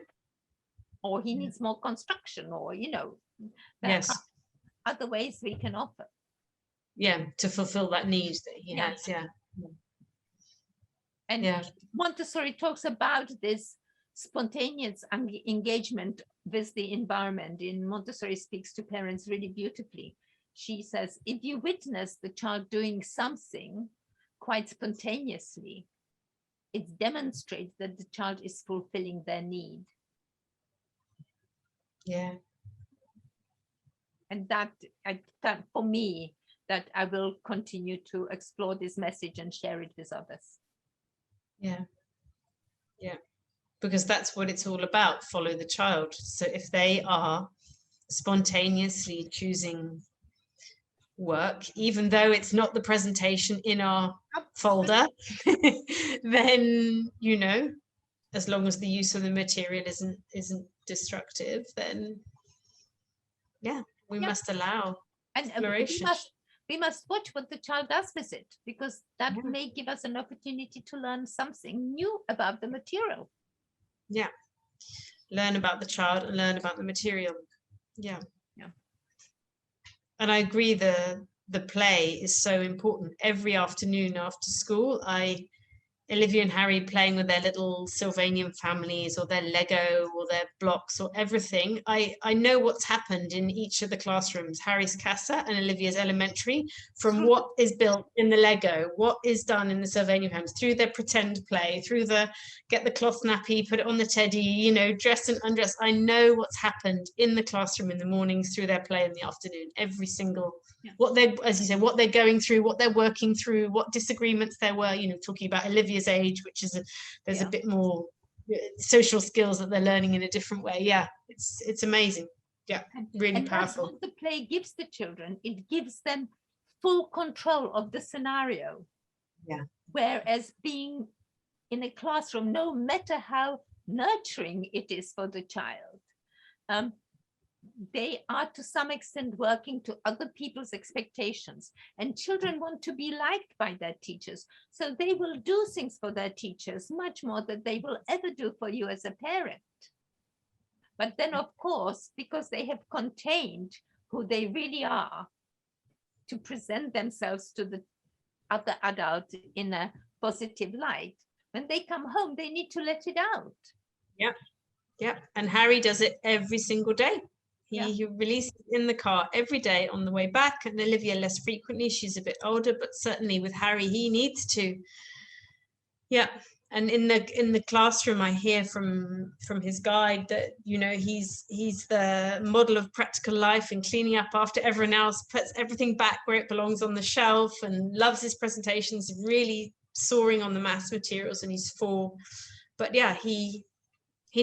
Or he needs more construction, or, you know, there are other ways we can offer. Yeah, to fulfill that need that he has. Yeah. And Montessori talks about this spontaneous engagement with the environment. In Montessori Speaks to Parents really beautifully. She says, if you witness the child doing something quite spontaneously, it demonstrates that the child is fulfilling their need. Yeah. And that for me, that I will continue to explore this message and share it with others. Yeah. Yeah. Because that's what it's all about. Follow the child. So if they are spontaneously choosing work, even though it's not the presentation in our folder, then, you know, as long as the use of the material isn't destructive, then yeah, we must allow exploration. We must watch what the child does with it, because that may give us an opportunity to learn something new about the material. Yeah, learn about the child and learn about the material. Yeah. And I agree, the play is so important. Every afternoon after school, Olivia and Harry playing with their little Sylvanian families, or their Lego, or their blocks, or everything. I know what's happened in each of the classrooms, Harry's Casa and Olivia's elementary, from what is built in the Lego, what is done in the Sylvanian families, through their pretend play, through the get the cloth nappy, put it on the teddy, you know, dress and undress. I know what's happened in the classroom in the mornings, through their play in the afternoon, every single what they, as you say, what they're going through, what they're working through, what disagreements there were, you know, talking about Olivia's age, which is there's a bit more social skills that they're learning in a different way. Yeah, it's amazing. Yeah, really and powerful. That's what the play gives the children. It gives them full control of the scenario. Yeah. Whereas being in a classroom, no matter how nurturing it is for the child, they are to some extent working to other people's expectations, and children want to be liked by their teachers. So they will do things for their teachers much more than they will ever do for you as a parent. But then, of course, because they have contained who they really are to present themselves to the other adult in a positive light, when they come home, they need to let it out. Yeah. Yeah. And Harry does it every single day. He releases in the car every day on the way back, and Olivia less frequently. She's a bit older, but certainly with Harry, he needs to. Yeah. And in the classroom, I hear from his guide that, you know, he's the model of practical life and cleaning up after everyone else, puts everything back where it belongs on the shelf, and loves his presentations, really soaring on the maths materials, and he's 4. But yeah, he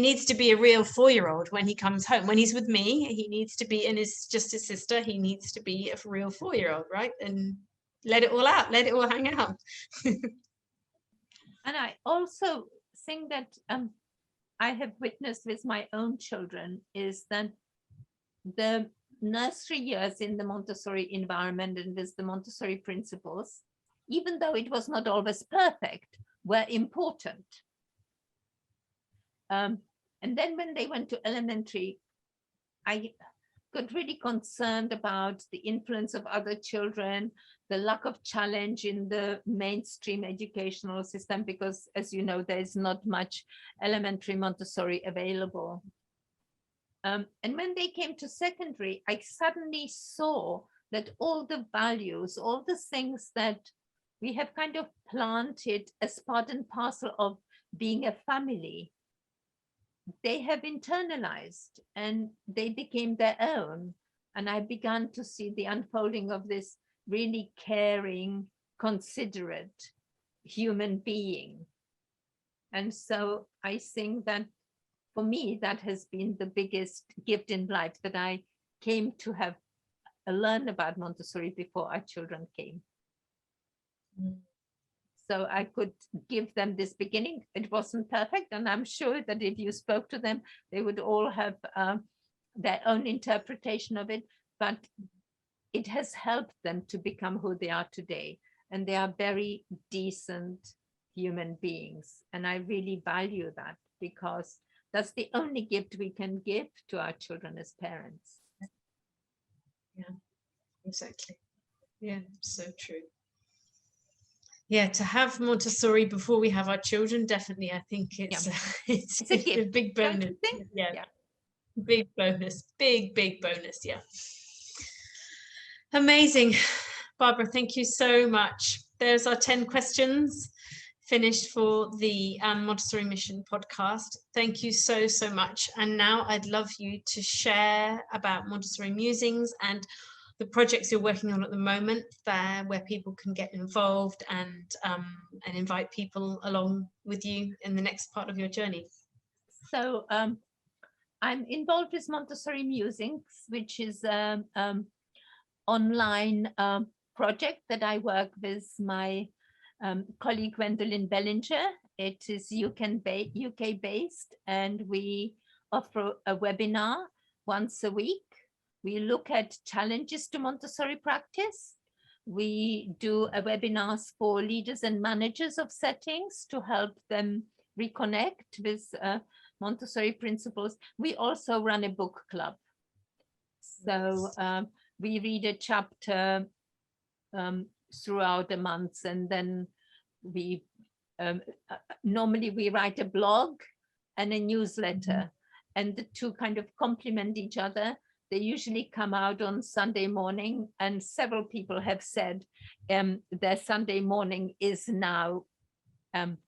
needs to be a real 4-year-old when he comes home. When he's with me, he needs to be, and is just his sister, he needs to be a real 4-year-old, right? And let it all out, let it all hang out. And I also think that I have witnessed with my own children is that the nursery years in the Montessori environment and with the Montessori principles, even though it was not always perfect, were important. And then when they went to elementary, I got really concerned about the influence of other children, the lack of challenge in the mainstream educational system, because, as you know, there's not much elementary Montessori available. And when they came to secondary, I suddenly saw that all the values, all the things that we have kind of planted as part and parcel of being a family, they have internalized and they became their own. And I began to see the unfolding of this really caring, considerate human being. And so I think that for me, that has been the biggest gift in life, that I came to have learned about Montessori before our children came. So I could give them this beginning. It wasn't perfect, and I'm sure that if you spoke to them, they would all have their own interpretation of it, but it has helped them to become who they are today. And they are very decent human beings. And I really value that, because that's the only gift we can give to our children as parents. Yeah, exactly. Yeah, so true. Yeah, to have Montessori before we have our children, definitely, I think it's a big bonus. Yeah. Big bonus, big bonus. Yeah. Amazing. Barbara, thank you so much. There's our 10 questions finished for the Montessori Mission podcast. Thank you so much. And now I'd love you to share about Montessori Musings and the projects you're working on at the moment, there where people can get involved and invite people along with you in the next part of your journey. So I'm involved with Montessori Musings, which is an online project that I work with my colleague Gwendolyn Bellinger It is UK based, and we offer a webinar once a week. We look at challenges to Montessori practice. We do a webinars for leaders and managers of settings to help them reconnect with Montessori principles. We also run a book club. So we read a chapter throughout the months, and then we normally we write a blog and a newsletter, and the two kind of complement each other. They usually come out on Sunday morning, and several people have said their Sunday morning is now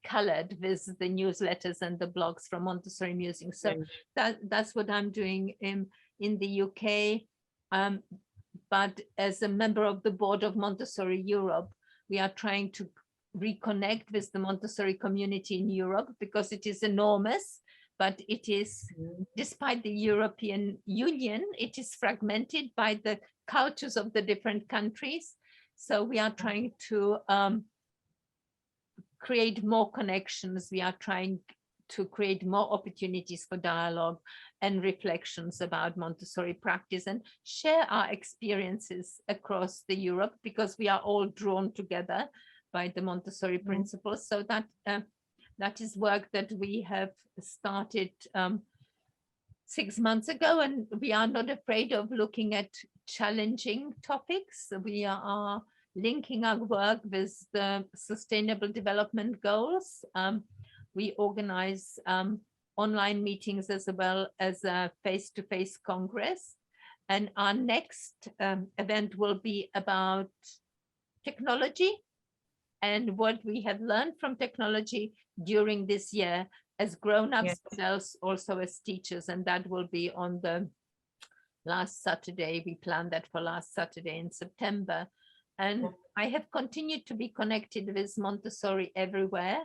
colored with the newsletters and the blogs from Montessori Musings. So that's what I'm doing in the UK. But as a member of the board of Montessori Europe, we are trying to reconnect with the Montessori community in Europe, because it is enormous, but it is, despite the European Union, it is fragmented by the cultures of the different countries. So we are trying to create more connections. We are trying to create more opportunities for dialogue and reflections about Montessori practice, and share our experiences across the Europe, because we are all drawn together by the Montessori principles. So that is work that we have started 6 months ago, and we are not afraid of looking at challenging topics. We are linking our work with the Sustainable Development Goals. We organize online meetings as well as a face-to-face congress. And our next event will be about technology and what we have learned from technology during this year as grown-ups, but also as teachers. And that will be on the last Saturday. We planned that for last Saturday in September. And I have continued to be connected with Montessori Everywhere,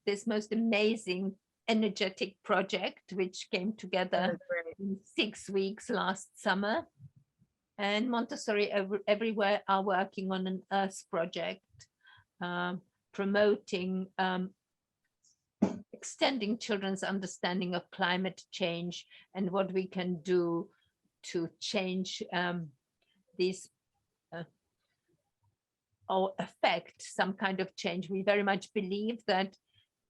this most amazing, energetic project, which came together in 6 weeks last summer. And Montessori Everywhere are working on an Earth project, promoting extending children's understanding of climate change and what we can do to change these or affect some kind of change. We very much believe that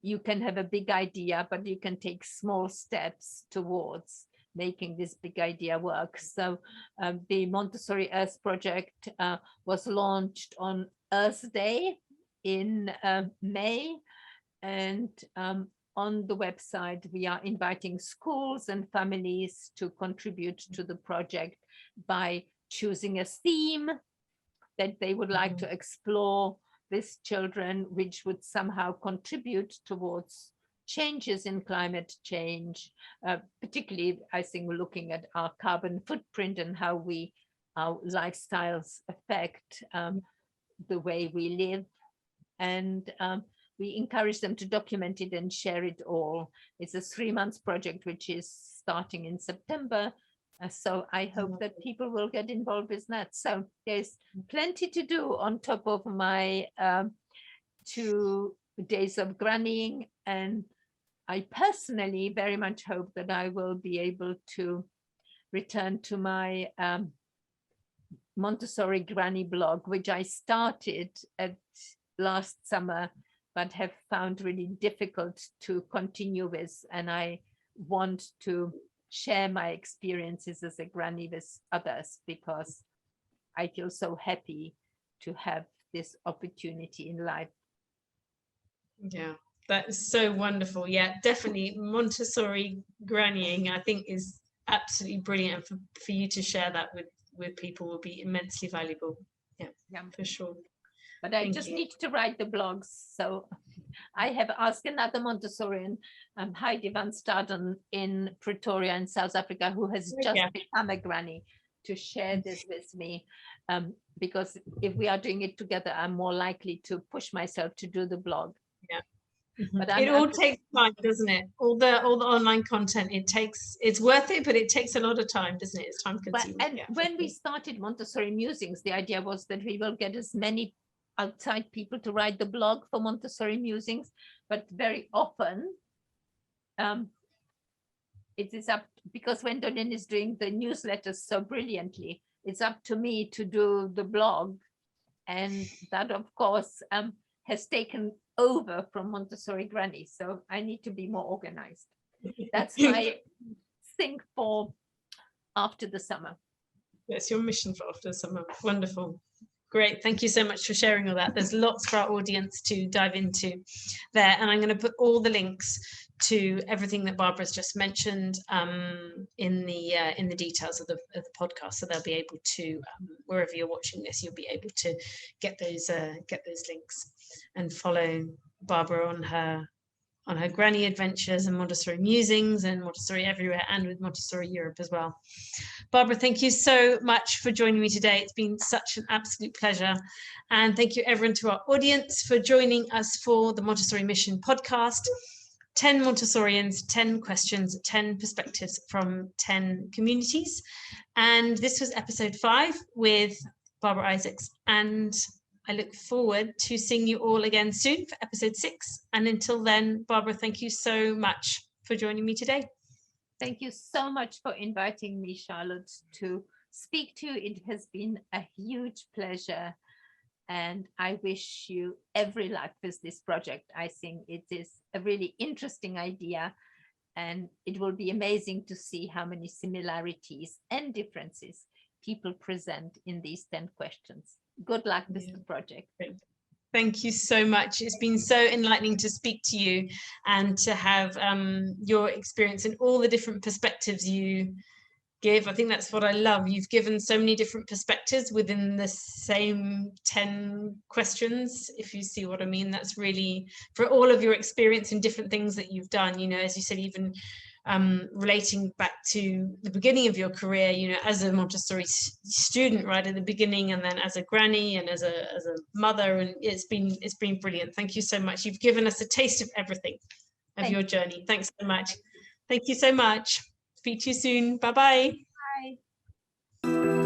you can have a big idea, but you can take small steps towards making this big idea work. So the Montessori Earth project was launched on Earth Day in May, and on the website we are inviting schools and families to contribute to the project by choosing a theme that they would like to explore with children, which would somehow contribute towards changes in climate change, particularly, I think, looking at our carbon footprint and how our lifestyles affect the way we live. And we encourage them to document it and share it all. It's a 3-month project, which is starting in September. So I hope that people will get involved with that. So there's plenty to do on top of my 2 days of grannying. And I personally very much hope that I will be able to return to my Montessori Granny blog, which I started at last summer, but have found really difficult to continue with. And I want to share my experiences as a granny with others, because I feel so happy to have this opportunity in life. Yeah, that is so wonderful. Yeah, definitely Montessori grannying, I think, is absolutely brilliant. And for you to share that with people will be immensely valuable. Yeah, for sure. But I just need to write the blogs. So I have asked another Montessorian, Heidi van Staden in Pretoria in South Africa, who has just become a granny, to share this with me. Because if we are doing it together, I'm more likely to push myself to do the blog. Yeah. But it all takes time, doesn't it? All the online content, it's worth it, but it takes a lot of time, doesn't it? It's time consuming. And when we started Montessori Musings, the idea was that we will get as many outside people to write the blog for Montessori Musings, but very often it is up, because Gwendolyn is doing the newsletters so brilliantly, it's up to me to do the blog. And that, of course, has taken over from Montessori Granny. So I need to be more organized. That's my thing for after the summer. That's your mission for after the summer. Wonderful. Great. Thank you so much for sharing all that. There's lots for our audience to dive into there. And I'm going to put all the links to everything that Barbara's just mentioned in the details of the podcast, so they'll be able to, wherever you're watching this, you'll be able to get those links and follow Barbara on her granny adventures and Montessori Musings and Montessori Everywhere, and with Montessori Europe as well. Barbara, thank you so much for joining me today. It's been such an absolute pleasure. And thank you everyone to our audience for joining us for the Montessori Mission podcast. 10 Montessorians, 10 questions, 10 perspectives from 10 communities. And this was episode 5 with Barbara Isaacs. And I look forward to seeing you all again soon for episode 6. And until then, Barbara, thank you so much for joining me today. Thank you so much for inviting me, Charlotte, to speak to you. It has been a huge pleasure. And I wish you every luck with this project. I think it is a really interesting idea, and it will be amazing to see how many similarities and differences people present in these 10 questions. Good luck with the project. Thank you so much. It's been so enlightening to speak to you and to have your experience and all the different perspectives you give. I think that's what I love. You've given so many different perspectives within the same 10 questions, if you see what I mean. That's really, for all of your experience and different things that you've done, you know, as you said, even relating back to the beginning of your career, you know, as a Montessori student right at the beginning, and then as a granny and as a mother, and it's been brilliant. Thank you so much. You've given us a taste of everything of your journey. Thanks so much. Thank you so much. Speak to you soon. Bye-bye. Bye.